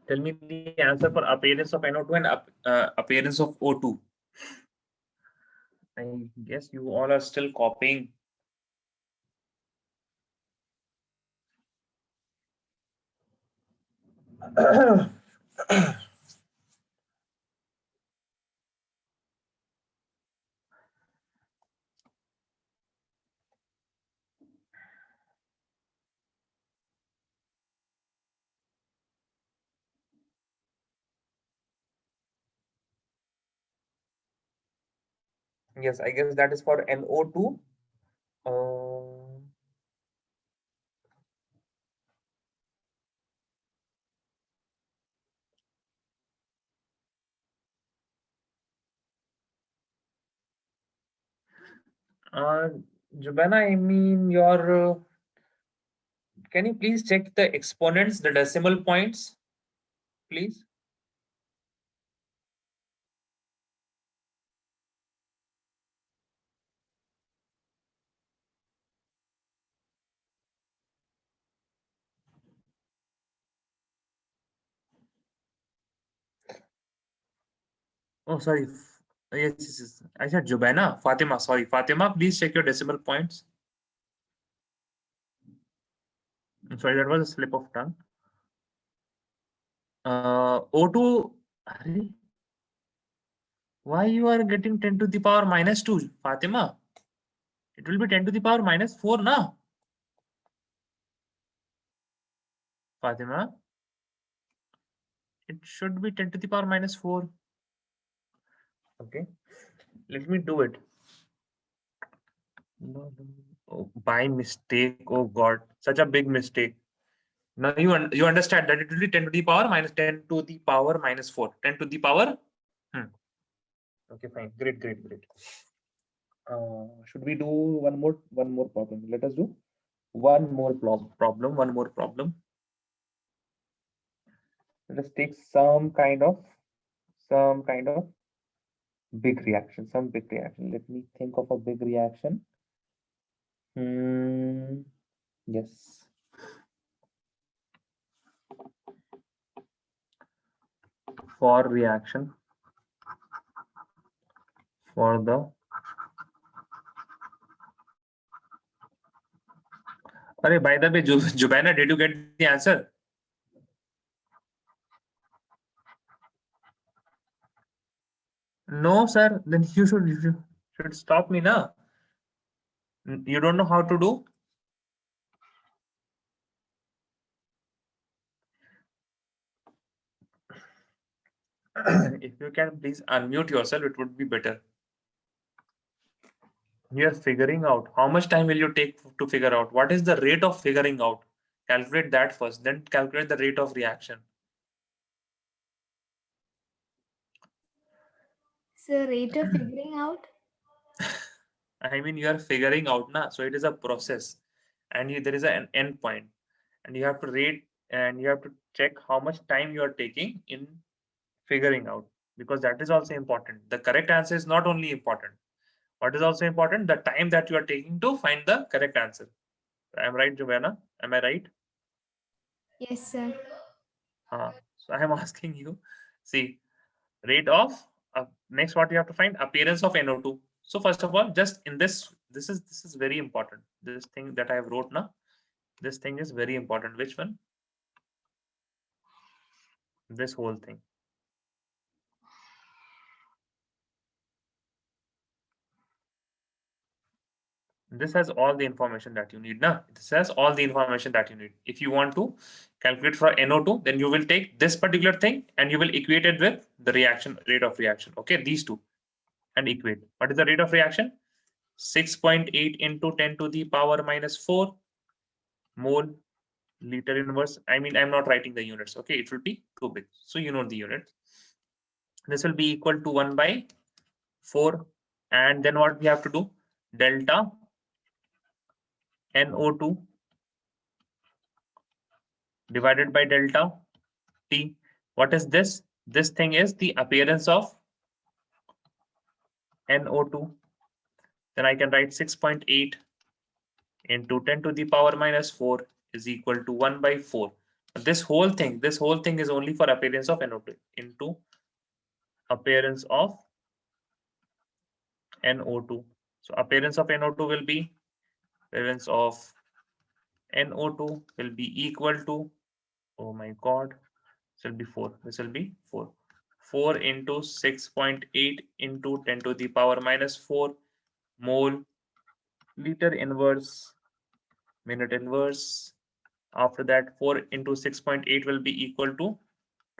Tell me the answer for appearance of NO2 and appearance of O2. I guess you all are still copying. Yes, I guess that is for NO2. Jubana, I mean your. Can you please check the exponents, the decimal points, please? Oh, sorry. Yes, yes, yes. I said Jubana. Fatima, sorry. Fatima, please check your decimal points. I'm sorry, that was a slip of tongue. O2, why you are getting 10 to the power minus 2, Fatima? It will be 10 to the power minus 4 now. Fatima, it should be 10 to the power minus 4. Okay, let me do it. No, no. Oh, by mistake. Oh God, such a big mistake. Now you understand that it will be 10 to the power minus 10 to the power minus 4. 10 to the power. Okay, fine. Great, great, great. Should we do one more problem? Let us do one more problem. One more problem. Let us take some kind of big reaction. Some big reaction. Let me think of a big reaction. Yes. For reaction for the by the way, Jubaina, did you get the answer? No, sir. Then you should stop me now. You don't know how to do? If you can please unmute yourself, it would be better. You are figuring out. How much time will you take to figure out? What is the rate of figuring out? Calculate that first, then calculate the rate of reaction. So rate of figuring out? I mean, you are figuring out now. So it is a process and there is an end point. And you have to rate and you have to check how much time you are taking in figuring out, because that is also important. The correct answer is not only important. What is also important? The time that you are taking to find the correct answer. I'm right, Jovana? Am I right? Yes, sir. So I am asking you, see, rate of next what you have to find, appearance of NO2. So first of all, just in this is very important. This thing that I have wrote now, this thing is very important. Which one? This whole thing. This has all the information that you need. Now, this has all the information that you need. If you want to calculate for NO2, then you will take this particular thing and you will equate it with the reaction rate of reaction. Okay, these two and equate. What is the rate of reaction? 6.8 into 10 to the power minus 4 mole liter inverse. I mean, I'm not writing the units. Okay, it will be too big. So you know the unit. This will be equal to 1 by 4. And then what we have to do? Delta NO2 divided by delta T. What is this? This thing is the appearance of NO2. Then I can write 6.8 into 10 to the power minus 4 is equal to 1 by 4. This whole thing is only for appearance of NO2 into appearance of NO2. So appearance of NO2 will be appearance of NO2 will be equal to, oh my god, this will be 4. This will be 4. 4 into 6.8 into 10 to the power minus 4 mole liter inverse minute inverse. After that, 4 into 6.8 will be equal to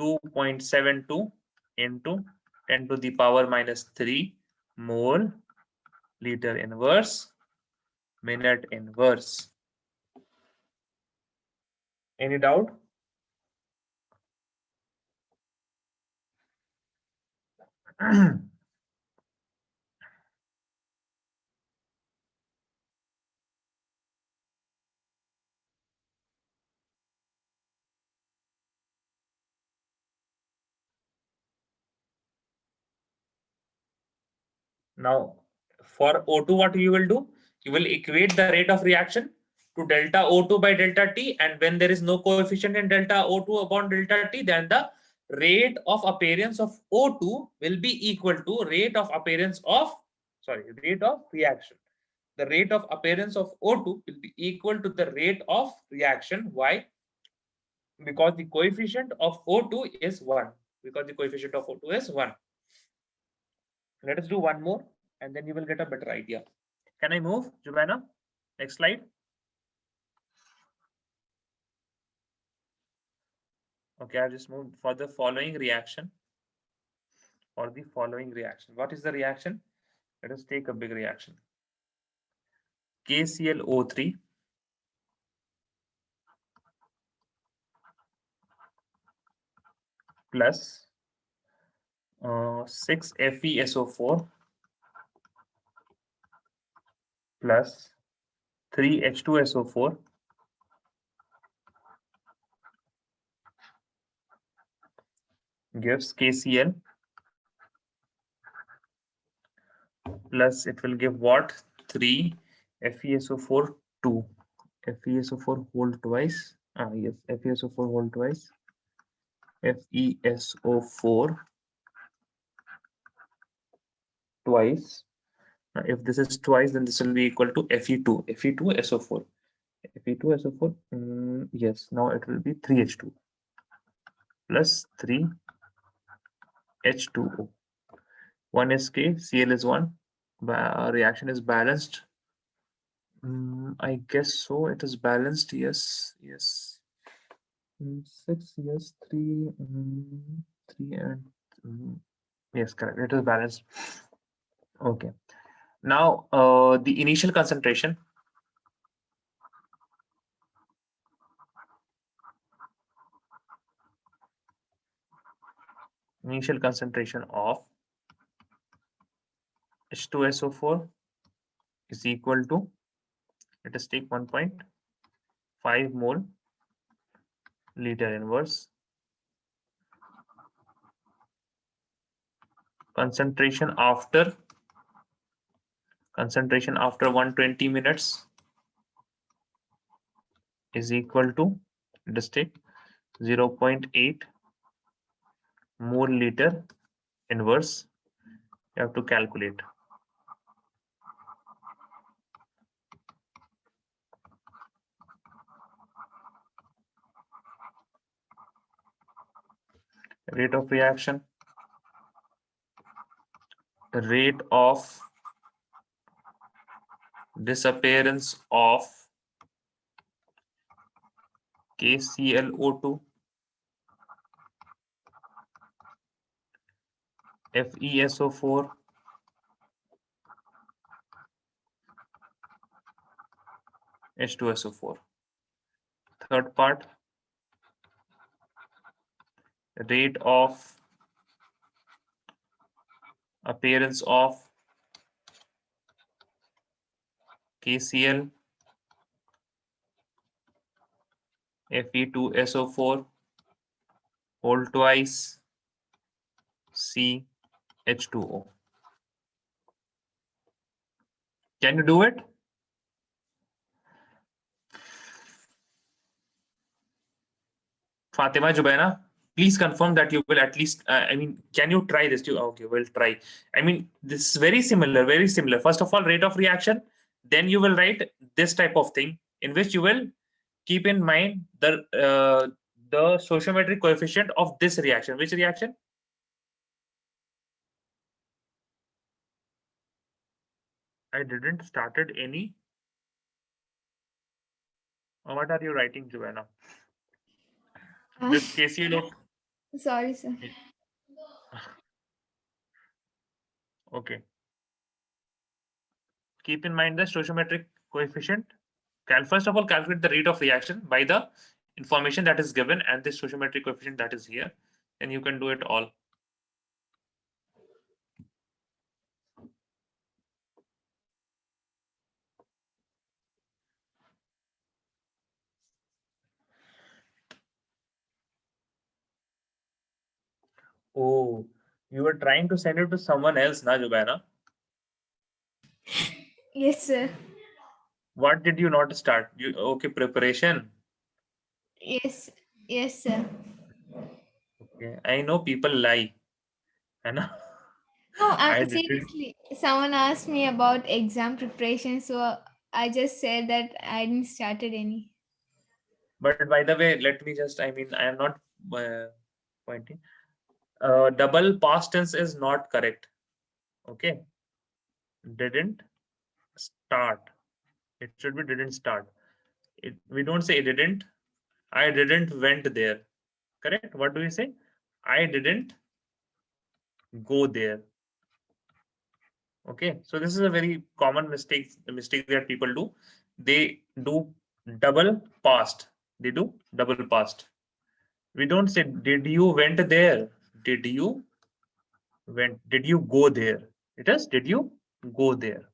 2.72 into 10 to the power minus 3 mole liter inverse minute inverse. Any doubt? Now, for O2, what you will do? You will equate the rate of reaction to delta O2 by delta T, and when there is no coefficient in delta O2 upon delta T, then the rate of appearance of O2 will be equal to rate of appearance of, rate of reaction. The rate of appearance of O2 will be equal to the rate of reaction. Why? Because the coefficient of O2 is 1. Because the coefficient of O2 is 1. Let us do one more, and then you will get a better idea. Can I move, Jubana? Next slide. Okay, I just moved for the following reaction. For the following reaction. What is the reaction? Let us take a big reaction. KClO3 plus 6FeSO4 plus 3H2SO4 gives KCl plus it will give what? 3 FeSO4 2 FeSO4 whole twice. Yes, FeSO4 whole twice. FeSO4 twice. If this is twice, then this will be equal to Fe2SO4. Fe2SO4. Yes, now it will be 3H2 plus 3H2O. 1 is K, Cl is 1. Reaction is balanced. I guess so. It is balanced. Yes. 6, yes, 3, 3 and yes, correct. It is balanced. Okay. Now, the initial concentration. Initial concentration of H2SO4 is equal to, let us take 1.5 mole liter inverse. Concentration after 120 minutes is equal to, let us take 0.8 mole liter inverse. You have to calculate. Rate of reaction, rate of disappearance of KClO2, FeSO4, H2SO4. Third part, rate of appearance of KCl, Fe2SO4 whole twice CH2O. Can you do it? Fatima Jubaina, please confirm that you will at least, I mean, can you try this? Okay, we'll try. I mean, this is very similar, very similar. First of all, rate of reaction, then you will write this type of thing in which you will keep in mind the stoichiometric coefficient of this reaction. Which reaction? I didn't started any. What are you writing, Jubaina? This KCl. Sorry, sir. Okay. Keep in mind the stoichiometric coefficient. First of all, calculate the rate of reaction by the information that is given and the stoichiometric coefficient that is here. Then you can do it all. Oh, you were trying to send it to someone else, na Jubaina? Yes, sir. What did you not start? You okay, preparation. Yes, yes, sir. Okay, I know people lie. है ना? No, I didn't. seriously. Someone asked me about exam preparation, so I just said that I didn't started any. But by the way, let me just, I mean, I am not pointing. Double past tense is not correct. Okay. Didn't start. It should be didn't start. We don't say didn't. I didn't went there. Correct? What do we say? I didn't go there. Okay. So this is a very common mistake that people do. They do double past. They do double past. We don't say did you went there. Did you went? Did you go there? It is did you go there?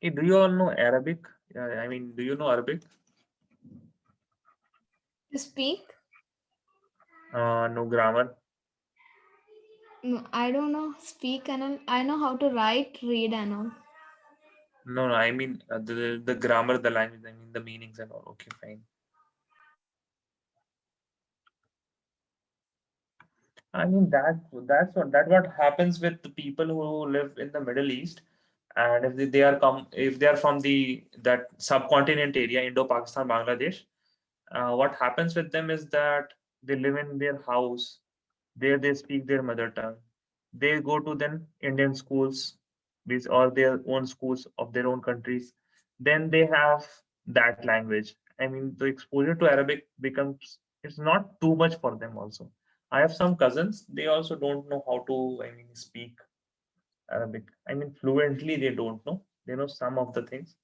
Hey, do you all know Arabic? I mean, do you know Arabic? To speak? No grammar. No, I don't know. Speak and all. I know how to write, read and all. No, no. I mean the grammar, the language. I mean the meanings and all. Okay, fine. I mean what happens with the people who live in the Middle East, and if they are from that subcontinent area, Indo-Pakistan, Bangladesh, what happens with them is that they live in their house. There they speak their mother tongue. They go to then Indian schools, or their own schools of their own countries. Then they have that language. I mean, the exposure to Arabic becomes it's not too much for them also. I have some cousins, they also don't know how to, I mean, speak Arabic. I mean, fluently they don't know. They know some of the things.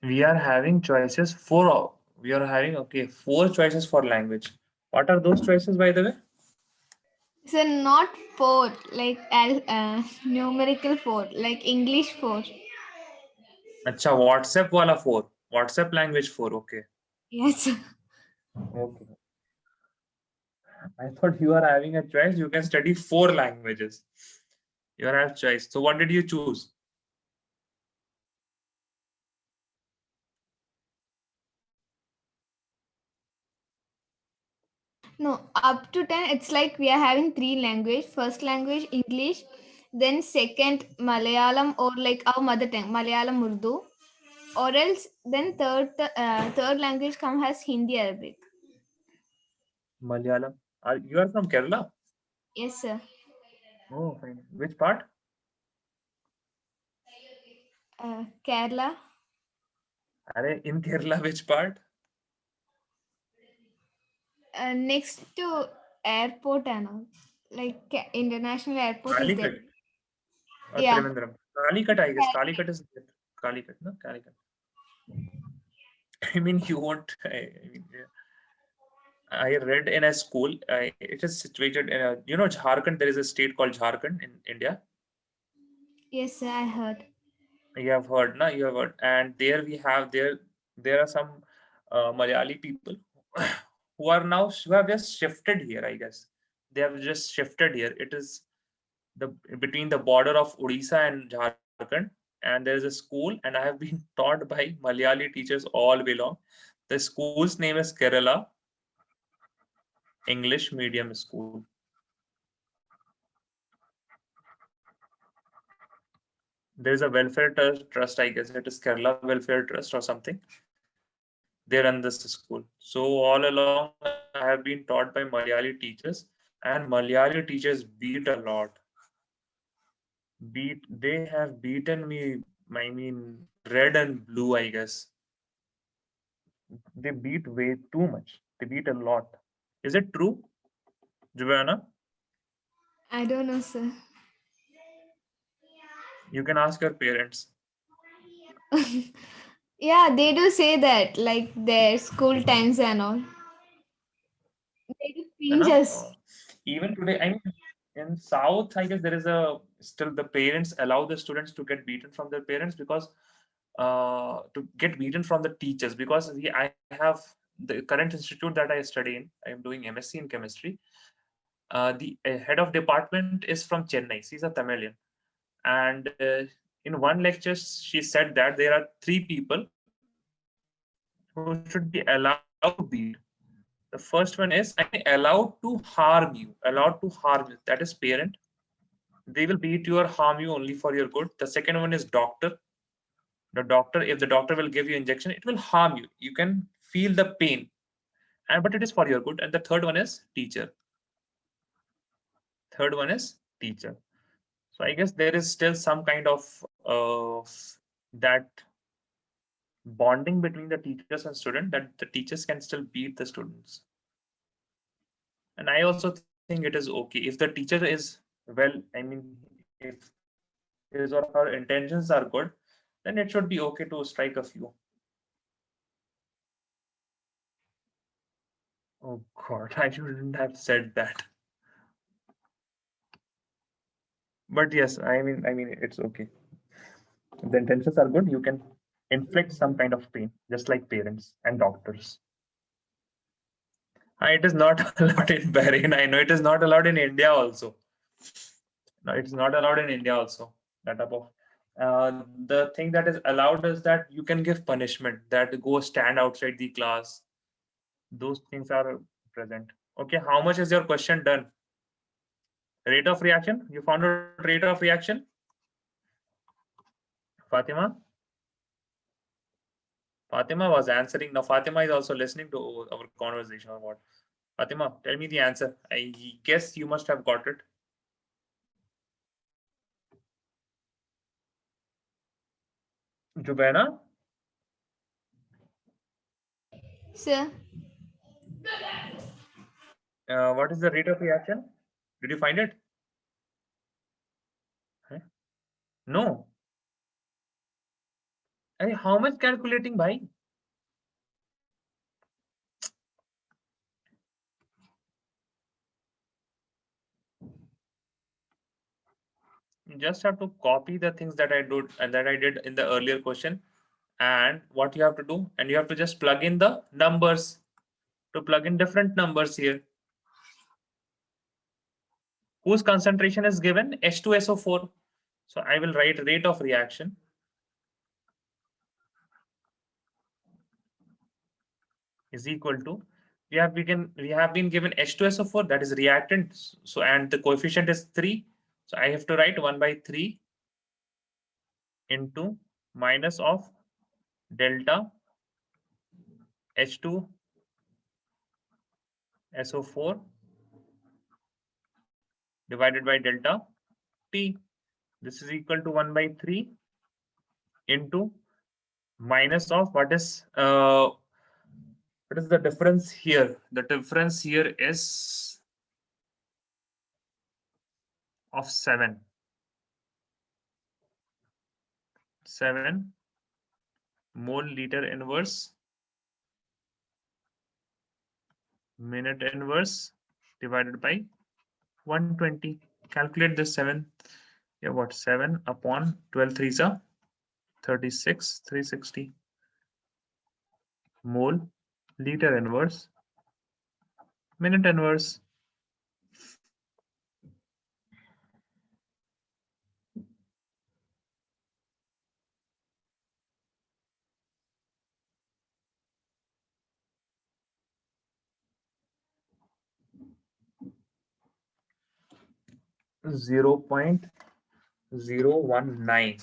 We are having choices for we are having okay 4 choices for language. What are those choices, by the way? So not four, like numerical four, like English four. अच्छा WhatsApp वाला 4, WhatsApp language 4. Okay. Yes. Okay. I thought you are having a choice. You can study 4 languages. You have choice. So what did you choose? No, up to 10, it's like we are having three language. First language, English. Then second, Malayalam or like our mother tongue, Malayalam Urdu. Or else, then third language come has Hindi Arabic. Malayalam. You are from Kerala? Yes, sir. Oh, fine. Which part? Kerala. In Kerala, which part? Next to airport and all. Like international airport is there. Calicut or Yeah. Trivandrum? Calicut, I guess. Calicut is there. Calicut, no? Calicut. I mean, you won't. I mean, yeah. I read in a school. It is situated in a, Jharkhand. There is a state called Jharkhand in India. Yes, sir, I heard. You have heard, na? You have heard. And there we have there are some Malayali people who have just shifted here. I guess they have just shifted here. It is the between the border of Odisha and Jharkhand, and there is a school, and I have been taught by Malayali teachers all way long. The school's name is Kerala English Medium School. There is a welfare trust, I guess it is Kerala Welfare Trust or something. They run this school. So all along, I have been taught by Malayali teachers, and Malayali teachers beat a lot. They have beaten me. I mean, red and blue, I guess. They beat way too much. They beat a lot. Is it true, Juliana? I don't know, sir. You can ask your parents. Yeah, they do say that, like their school times and all. They do है pinch ना? us. Even today, I mean, in South, I guess there is a still the parents allow the students to get beaten from their parents because to get beaten from the teachers because I have the current institute that I study in. I am doing MSc in chemistry. The head of department is from Chennai. She's a Tamilian, and in one lecture she said that there are three people who should be allowed to beat. The first one is allowed to harm you, allowed to harm you. That is parent. They will beat you or harm you only for your good. The second one is doctor. The doctor, if the doctor will give you injection, it will harm you. You can feel the pain, and but it is for your good. And the third one is teacher. Third one is teacher. So I guess there is still some kind of that bonding between the teachers and student that the teachers can still beat the students. And I also think it is okay if the teacher is well, I mean, if his or her intentions are good, then it should be okay to strike a few. Oh God, I shouldn't have said that. But yes, I mean, it's okay. If the intentions are good, you can inflict some kind of pain, just like parents and doctors. It is not allowed in Bahrain. I know it is not allowed in India also. No, it's not allowed in India also. That type of the thing that is allowed is that you can give punishment, that go stand outside the class. Those things are present. Okay, how much is your question done? Rate of reaction? You found out rate of reaction? Fatima? Fatima was answering. Now Fatima is also listening to our conversation or what? Fatima, tell me the answer. I guess you must have got it. Jubaina, Sir, what is the rate of reaction? Did you find it? Huh? No. Hey, how much calculating, bhai? You just have to copy the things that I did and that I did in the earlier question. And what you have to do, and you have to just plug in the numbers to plug in different numbers here. Whose concentration is given? H2SO4. So I will write rate of reaction is equal to we have been given H2SO4, that is reactant. So and the coefficient is 3. So I have to write 1/3 into minus of delta H2SO4 divided by delta T. This is equal to 1 by 3 into minus of what is the difference here? The difference here is of 7 mole liter inverse minute inverse divided by 120. Calculate this 7. Yeah, what 7 upon 12 threes are 36, 360 mole liter inverse minute inverse. Zero point 019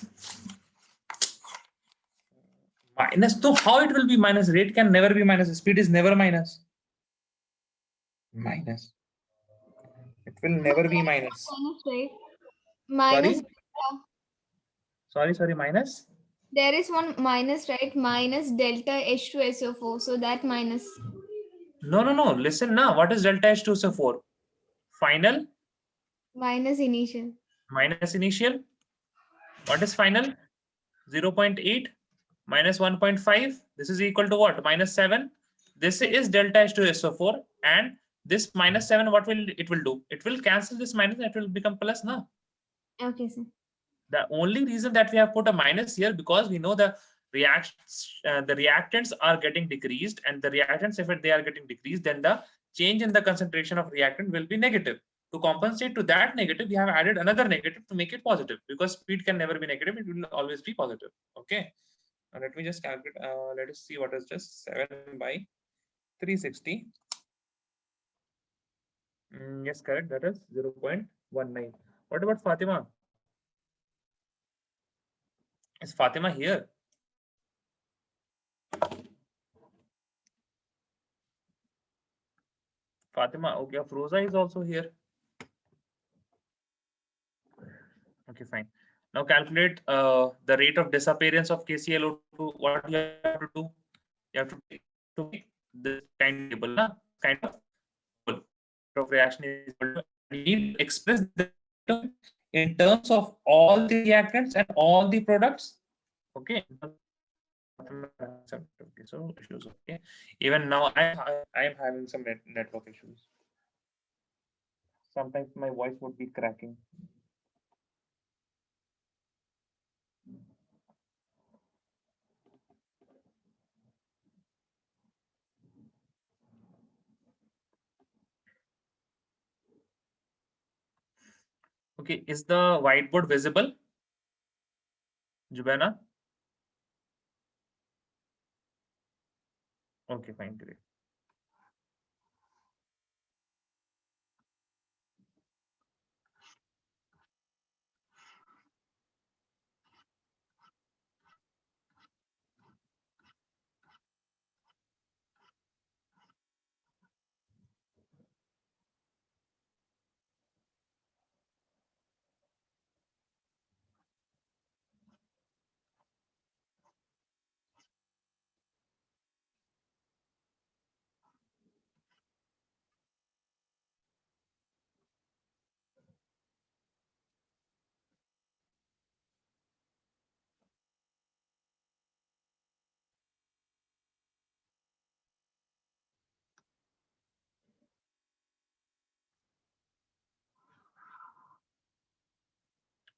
minus. So how it will be minus? Rate can never be minus. Speed is never minus. Minus. It will never be minus. Minus, right? Minus. Sorry, minus. There is one minus, right? Minus delta H2SO4. So that minus. No. Listen now. What is delta H2SO4? Final Minus initial. minus initial. What is final? 0.8 minus 1.5. This is equal to what? Minus 7. This is delta H2SO4, and this minus 7, what will it will do? It will cancel this minus and it will become plus now. Okay, sir. The only reason that we have put a minus here, because we know the reactants are getting decreased, and the reactants, if they are getting decreased, then the change in the concentration of reactant will be negative. To compensate to that negative, we have added another negative to make it positive, because speed can never be negative, it will always be positive. Okay, now let me just calculate. Let us see what is just 7 by 360. Yes, correct, that is 0.19. What about Fatima? Is Fatima here? Fatima, okay, Afroza is also here. Okay, fine. Now calculate the rate of disappearance of KClO2. What you have to do? You have to make this kind of table, kind of reaction is equal to, you need to express the in terms of all the reactants and all the products. Okay. Okay, so issues. Okay. Even now, I am having some network issues. Sometimes my voice would be cracking. Okay, is the whiteboard visible, Jubana? Okay, fine, great.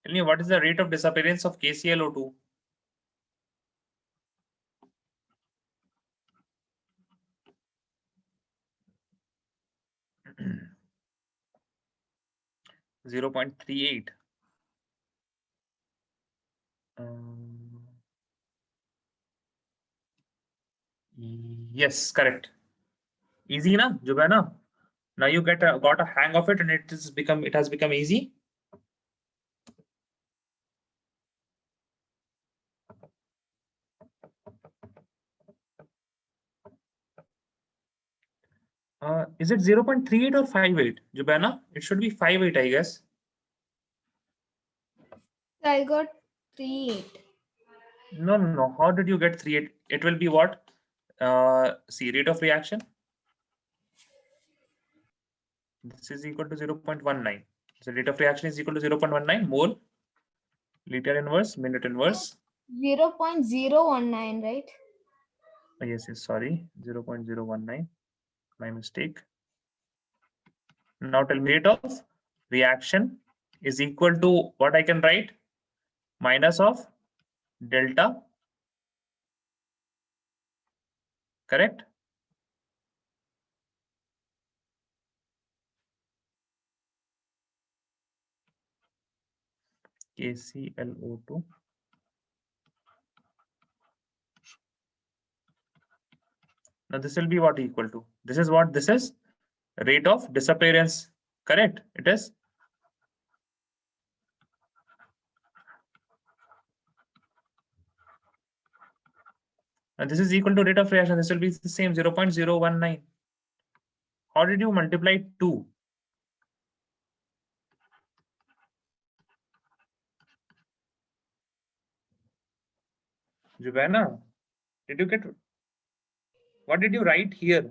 Tell me, what is the rate of disappearance of KClO2? Zero 0.38. Yes, correct. Easy na, Jubana? Now you got a hang of it, and it has become easy. Is it 0.38 or 58, Jubana? It should be 58, I guess. I got 3.8. No. How did you get 38? It will be what? See, rate of reaction. This is equal to 0.19. So rate of reaction is equal to 0.19 mole, liter inverse, minute inverse. 0.019, right? Yes, sorry, 0.019. My mistake. Now tell me, rate of reaction is equal to what I can write? Minus of delta, correct? KClO2. Now this will be what equal to? This is what this is? Rate of disappearance, correct? It is. And this is equal to rate of reaction. This will be the same 0.019. How did you multiply 2? Jubana, did you get, what did you write here?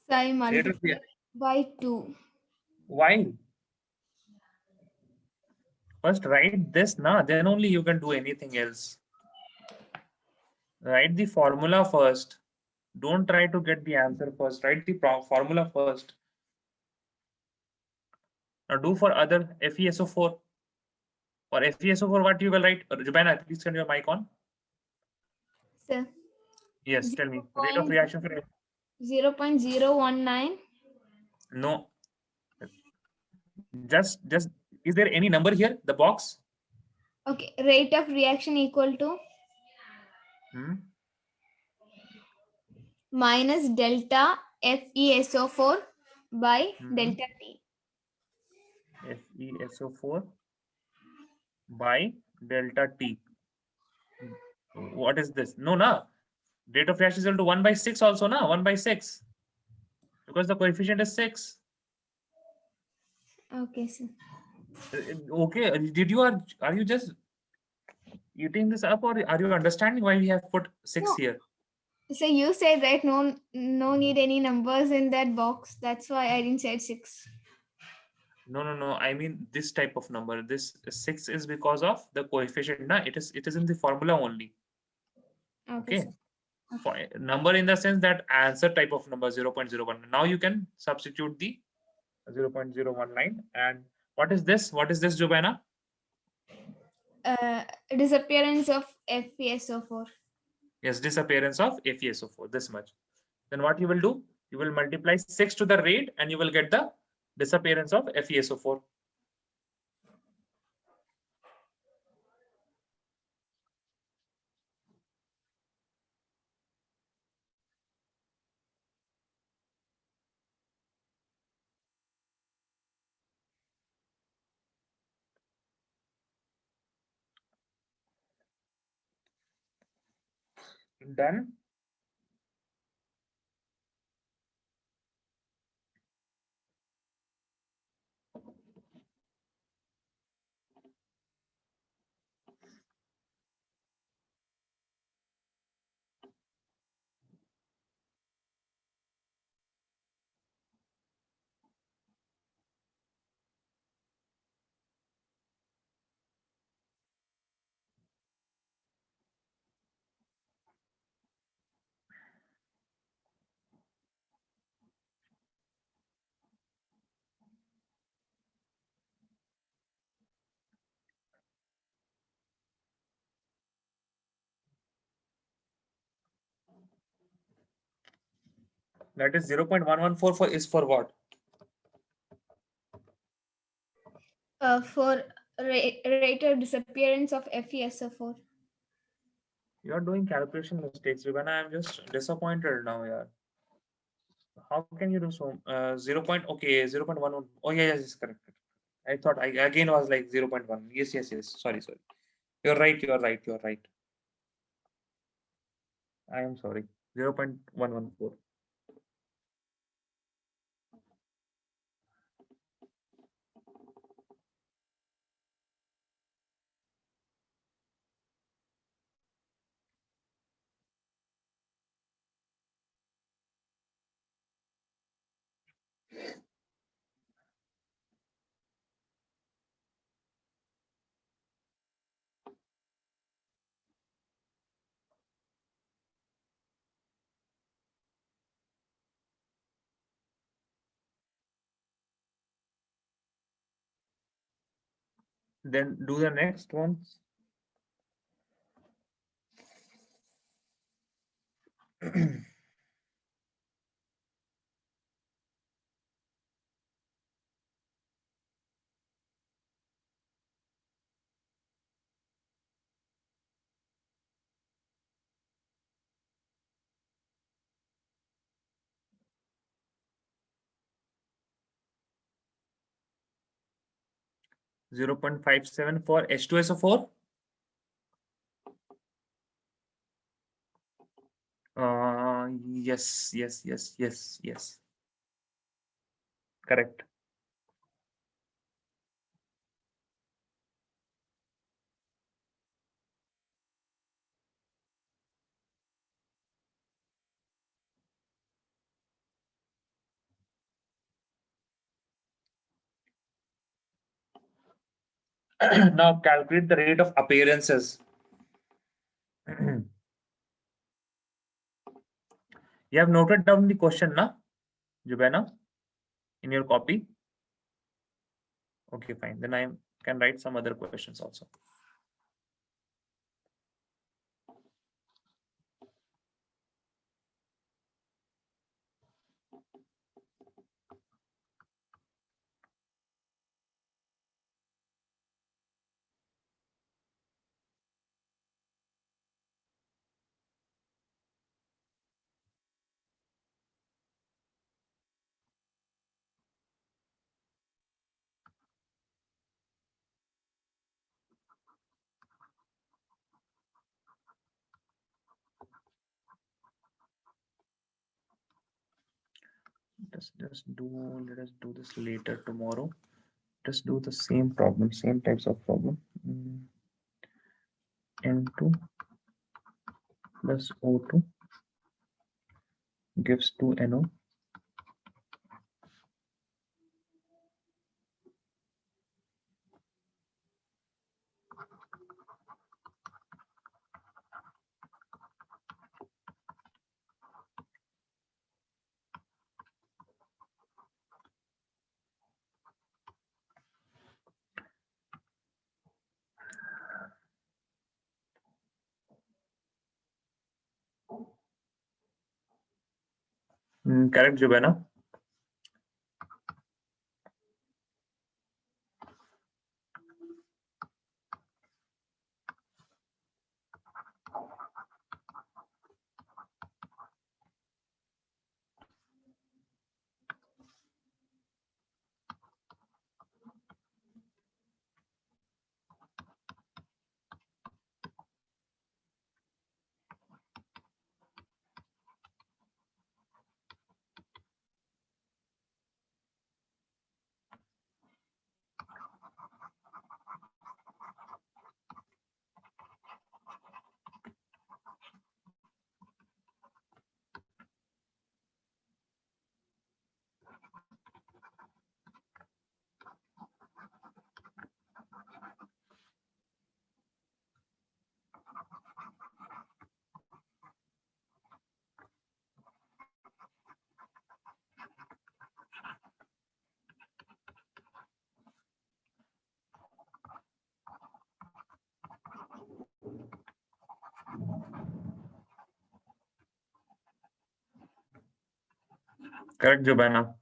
So I Rate of multiplied reaction. by 2. Why? First write this, na, then only you can do anything else. Write the formula first. Don't try to get the answer first. Write the formula first. Now do for other FeSO4. For FeSO4, what you will write? Jubana, please turn your mic on. So Yes, tell me. Rate of reaction for 0.019. no. Just is there any number here? The box? Okay, rate of reaction equal to minus delta FeSO4 by delta T. FeSO4 by delta T. What is this? No, na. Rate of reaction is equal to 1 by 6 also, na. 1 by 6. Because the coefficient is 6. Okay, sir. Okay. Are you just eating this up, or are you understanding why we have put 6 No. here? So you said right, no need any numbers in that box. That's why I didn't say 6. No. I mean this type of number. This 6 is because of the coefficient. Na, it is in the formula only. Okay, Okay. sir. Number in the sense that answer type of number 0.01. Now you can substitute the 0.019. And what is this? What is this, Jubana? Disappearance of FeSO4. Yes, disappearance of FeSO4. This much. Then what you will do? You will multiply 6 to the rate and you will get the disappearance of FeSO4. Done. That is 0.114 for is for what? For rate of disappearance of FeSO4. You are doing calculation mistakes, Ribana. I'm just disappointed now, yeah. How can you do so? 0. Okay, 0.11. Oh yeah, yes, correct. I thought I again was like 0.1. Yes. Sorry. You're right. I am sorry. 0.114. Then do the next one. Zero 0.57 for H2SO4. Yes. Correct. Now calculate the rate of appearances. You have noted down the question, na, Jubena, in your copy? Okay, fine. Then I can write some other questions also. Let us do this later tomorrow. Just do the same problem, same types of problem. N2 plus O2 gives 2NO. Correct, Jubena? Correct, Jubena.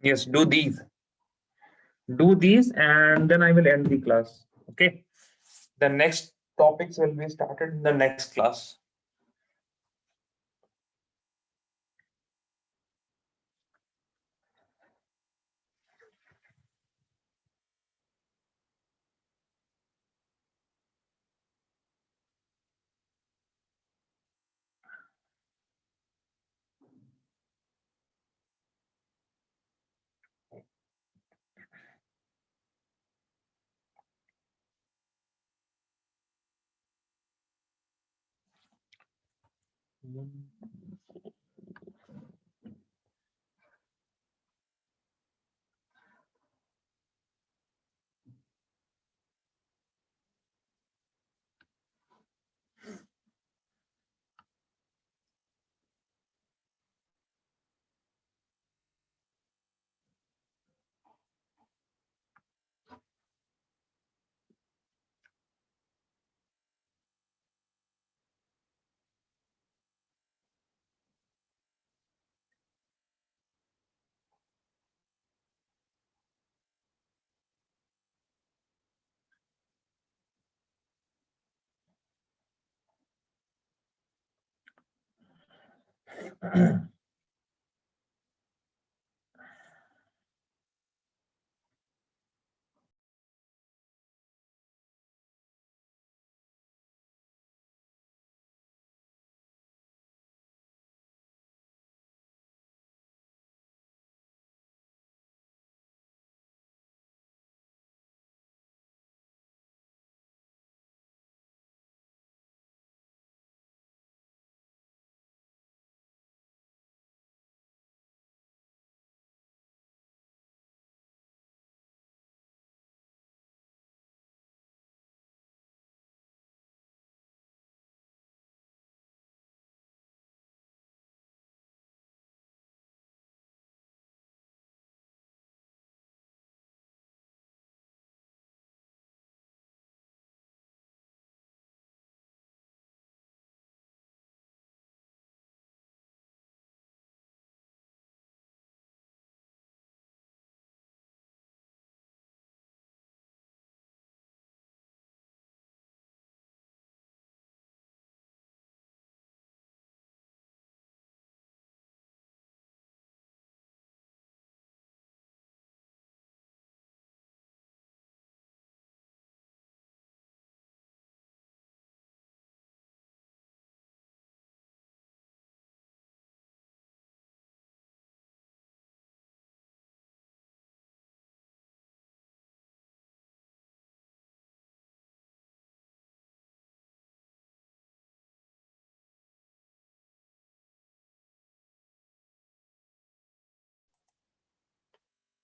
Yes, do these. Do these, and then I will end the class. Okay. The next topics will be started in the next class.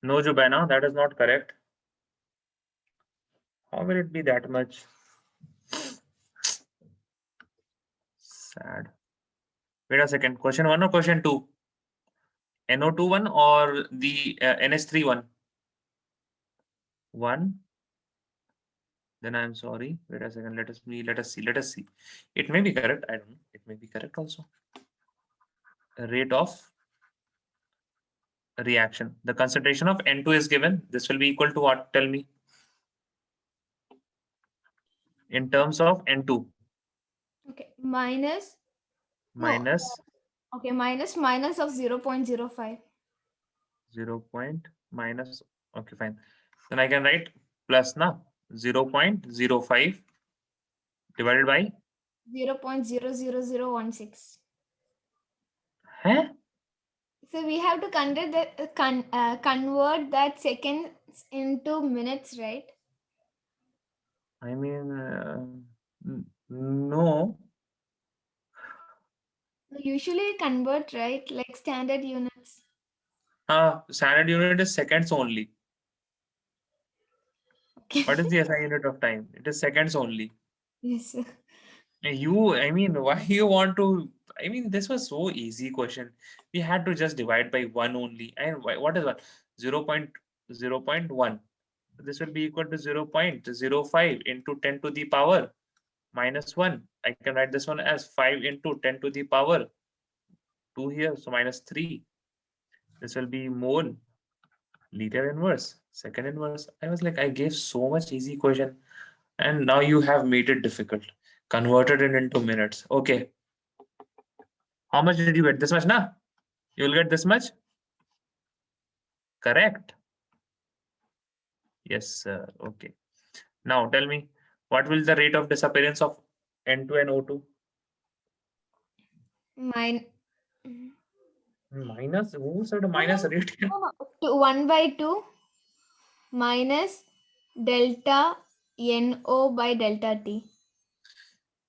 No, Jubena, that is not correct. How will it be that much? Sad. Wait a second. Question 1 or question 2? NO2 one or the NH3 one? 1. Then I'm sorry. Wait a second. Let us see. Let us see. It may be correct. I don't know. It may be correct also. Rate of reaction. The concentration of N2 is given. This will be equal to what? Tell me. In terms of N2. Okay, minus. Minus. No, okay, minus of 0.05. 0. Minus. Okay, fine. Then I can write plus now 0.05 divided by 0.00016. huh? So we have to convert that seconds into minutes, right? I mean, no. Usually convert, right? Like standard units. Standard unit is seconds only. Okay. What is the SI unit of time? It is seconds only. Yes. I mean, why you want to? I mean, this was so easy question. We had to just divide by 1 only. And what is 1? 0.0.1. This will be equal to 0.05 into 10 to the power minus 1. I can write this one as 5 into 10 to the power 2 here. So minus 3. This will be mole. liter inverse, second inverse. I was like, I gave so much easy question, and now you have made it difficult. Converted it into minutes. Okay. How much did you get? This much, na? You will get this much? Correct. Yes, sir. Okay. Now tell me, what will the rate of disappearance of N2 and O2? Mine. Minus, who said a minus rate? 1/2 minus delta NO by delta T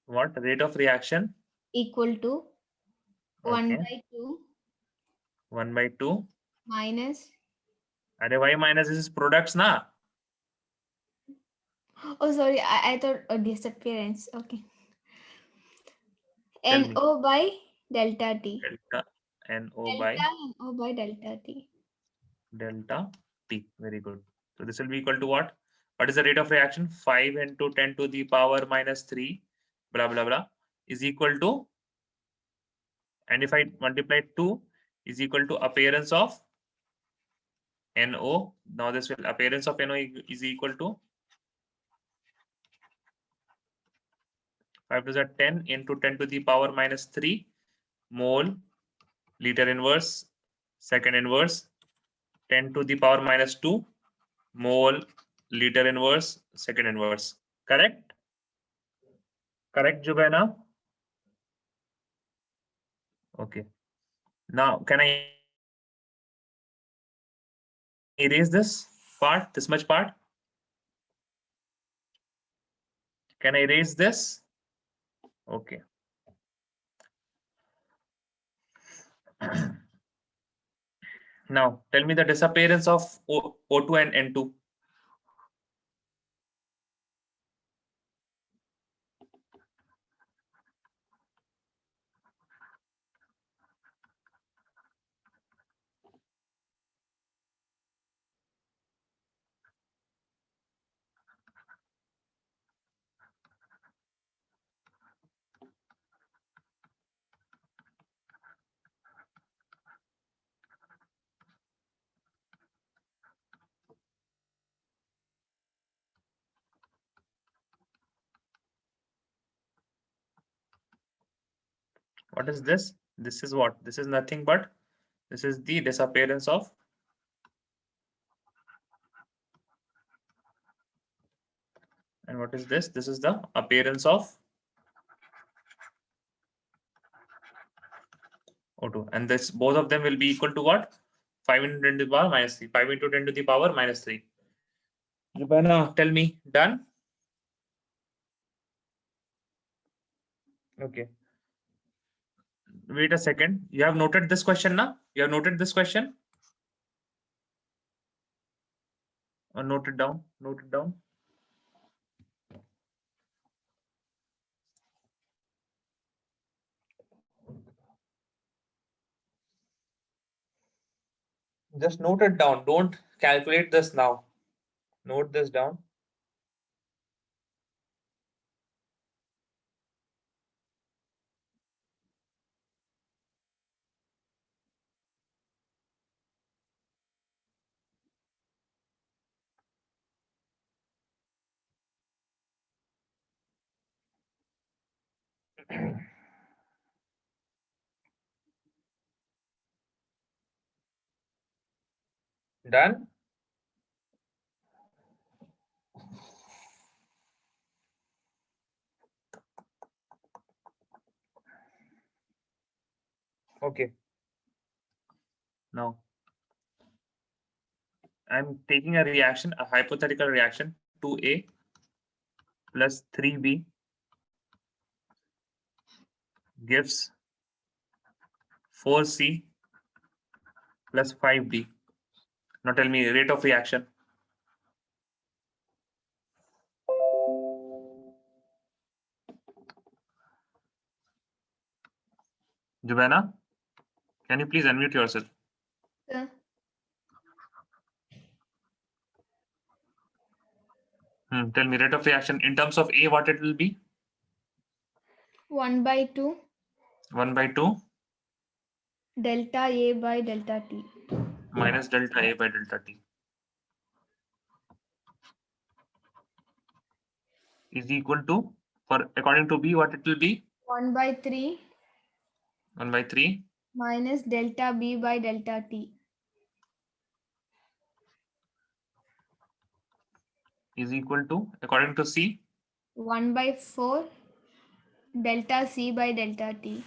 What rate of reaction? equal to Okay. 1/2 1/2. minus. Are why minus? This is products, na? Oh, sorry. I thought disappearance. Okay. Tell me. NO by delta T. Delta NO by Delta NO by delta T. delta T. Very good. So this will be equal to what? What is the rate of reaction? 5 into 10 to the power minus 3, blah, blah, blah, is equal to, and if I multiply 2, is equal to appearance of NO. Now this will appearance of NO is equal to 5 to the 10 into 10 to the power minus 3 mole liter inverse, second inverse, 10 to the power minus 2 mole liter inverse, second inverse. Correct? Correct, Jubaina? Okay. Now, can I erase this part, this much part? Can I erase this? Okay. Now, tell me the disappearance of O2 and N2. What is this? This is what? This is nothing but, this is the disappearance of, and what is this? This is the appearance of O2. And this, both of them will be equal to what? 5 into 10 to the power minus 3. 5 into 10 to the power minus 3. Rubana, tell me, done? Okay. Wait a second. You have noted this question now? You have noted this question? Or note it down? Note it down. Just note it down. Don't calculate this now. Note this down. Done? Okay. Now, I'm taking a reaction, a hypothetical reaction, 2A plus 3B gives 4C plus 5D. Now tell me rate of reaction. Jubana, can you please unmute yourself? Yeah. Tell me rate of reaction in terms of A, what it will be? 1/2 1/2 delta A by delta T. minus delta A by delta T. is equal to, for according to B, what it will be? 1 by 3 1 by 3 minus delta B by delta T. is equal to, according to C, 1 by 4 delta C by delta T.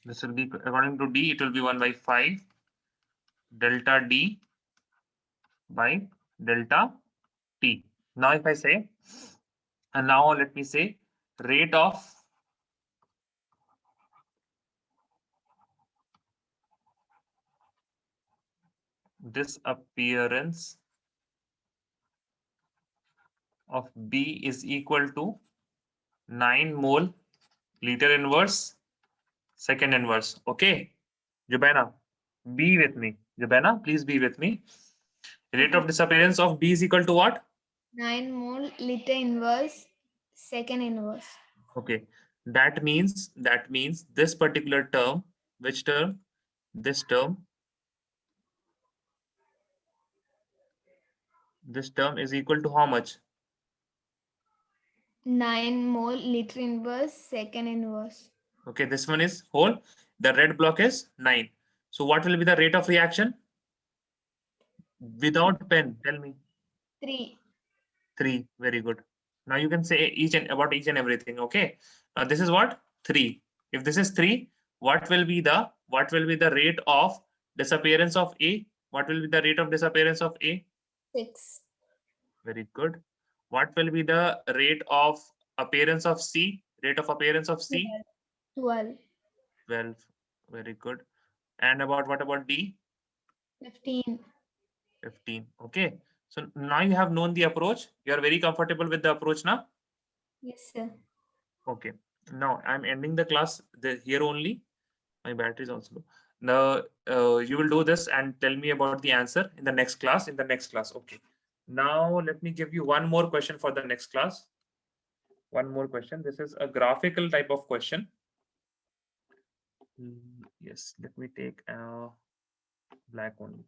this will be, according to D, it will be 1 by 5 delta D by delta T. Now if I say, and now let me say rate of disappearance of B is equal to 9 mole liter inverse second inverse. Okay, Jubena, be with me. Jubena, please be with me. Rate of disappearance of B is equal to what? 9 mole liter inverse second inverse. Okay, that means this particular term, which term? This term. This term is equal to how much? 9 mole liter inverse second inverse. Okay, this one is whole. The red block is 9. So what will be the rate of reaction? Without pen, tell me. 3. 3. Very good. Now you can say each and about each and everything. Okay. Now this is what? 3. If this is 3, what will be the rate of disappearance of A? What will be the rate of disappearance of A? 6. Very good. What will be the rate of appearance of C? Rate of appearance of C? 12. 12. Very good. And about what about D? 15. 15. Okay. So now you have known the approach. You are very comfortable with the approach now? Yes, sir. Okay. Now I'm ending the class here only. My battery is also low. Now you will do this and tell me about the answer in the next class. Okay. Now let me give you one more question for the next class. One more question. This is a graphical type of question. Yes, let me take black only.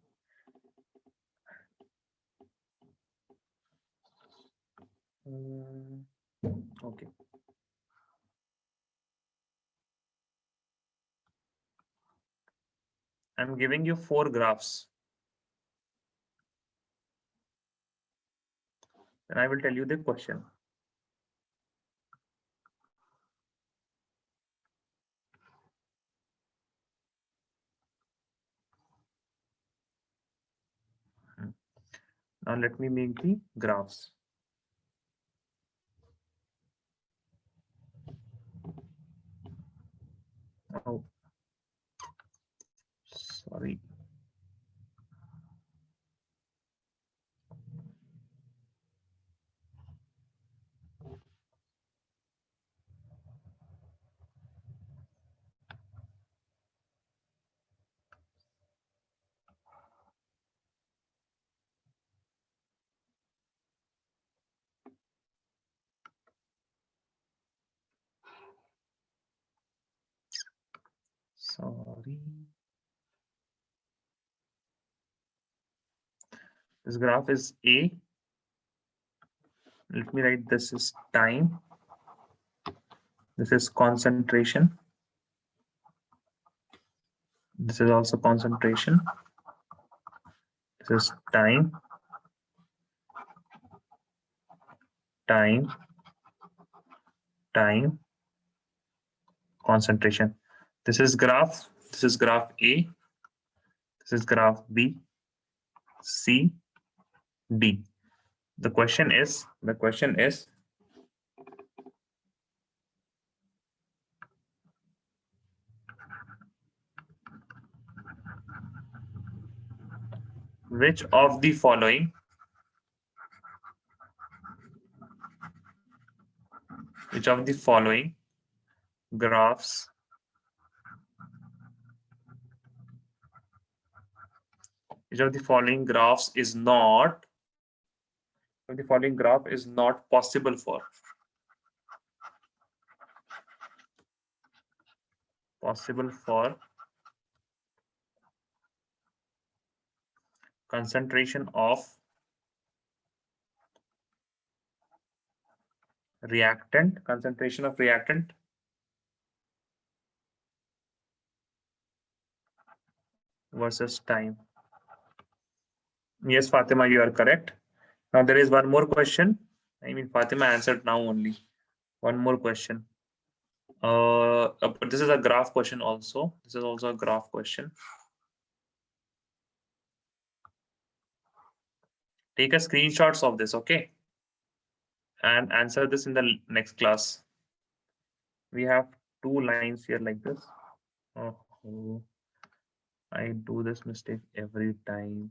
Okay. I'm giving you 4 graphs. And I will tell you the question. Now let me make the graphs. Oh, sorry. Sorry. This graph is A. Let me write this is time. This is concentration. This is also concentration. This is time. Time. Time. Concentration. This is graph. This is graph A. This is graph B, C, D. The question is, which of the following graphs is not possible for possible for concentration of reactant versus time. Yes, Fatima, you are correct. Now there is one more question. I mean, Fatima answered now only. One more question. But this is a graph question also. This is also a graph question. Take a screenshots of this, okay? And answer this in the next class. We have 2 lines here like this. Oh, I do this mistake every time.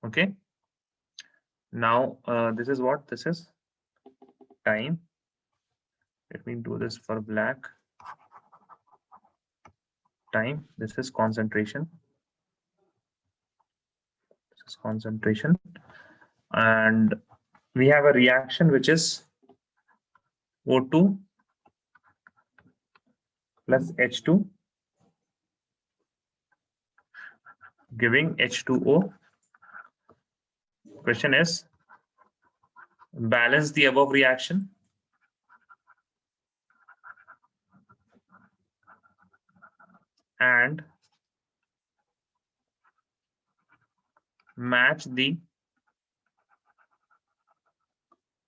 Okay. Now, this is what? This is time. Let me do this for black. Time. This is concentration. This is concentration. And we have a reaction which is O2 plus H2 giving H2O. Question is, balance the above reaction and match the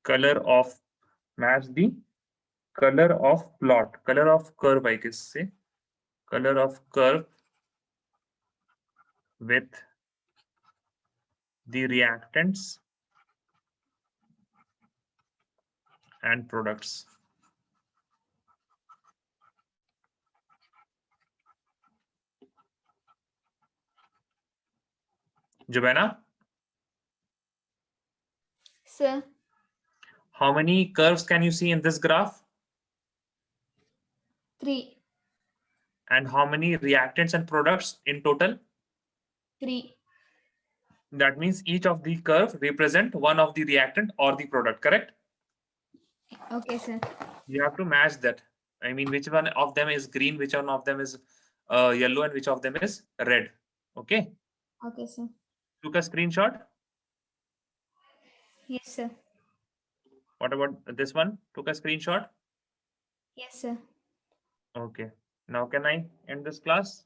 color of plot, color of curve, I can say, color of curve with the reactants and products. Jobana, Sir, how many curves can you see in this graph? 3. And how many reactants and products in total? 3. That means each of the curve represent one of the reactant or the product, correct? Okay, sir. You have to match that. I mean, which one of them is green, which one of them is yellow, and which of them is red. Okay. Okay, sir. Took a screenshot. Yes, sir. What about this one? Took a screenshot. Yes, sir. Okay. Now can I end this class?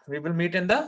We will meet in the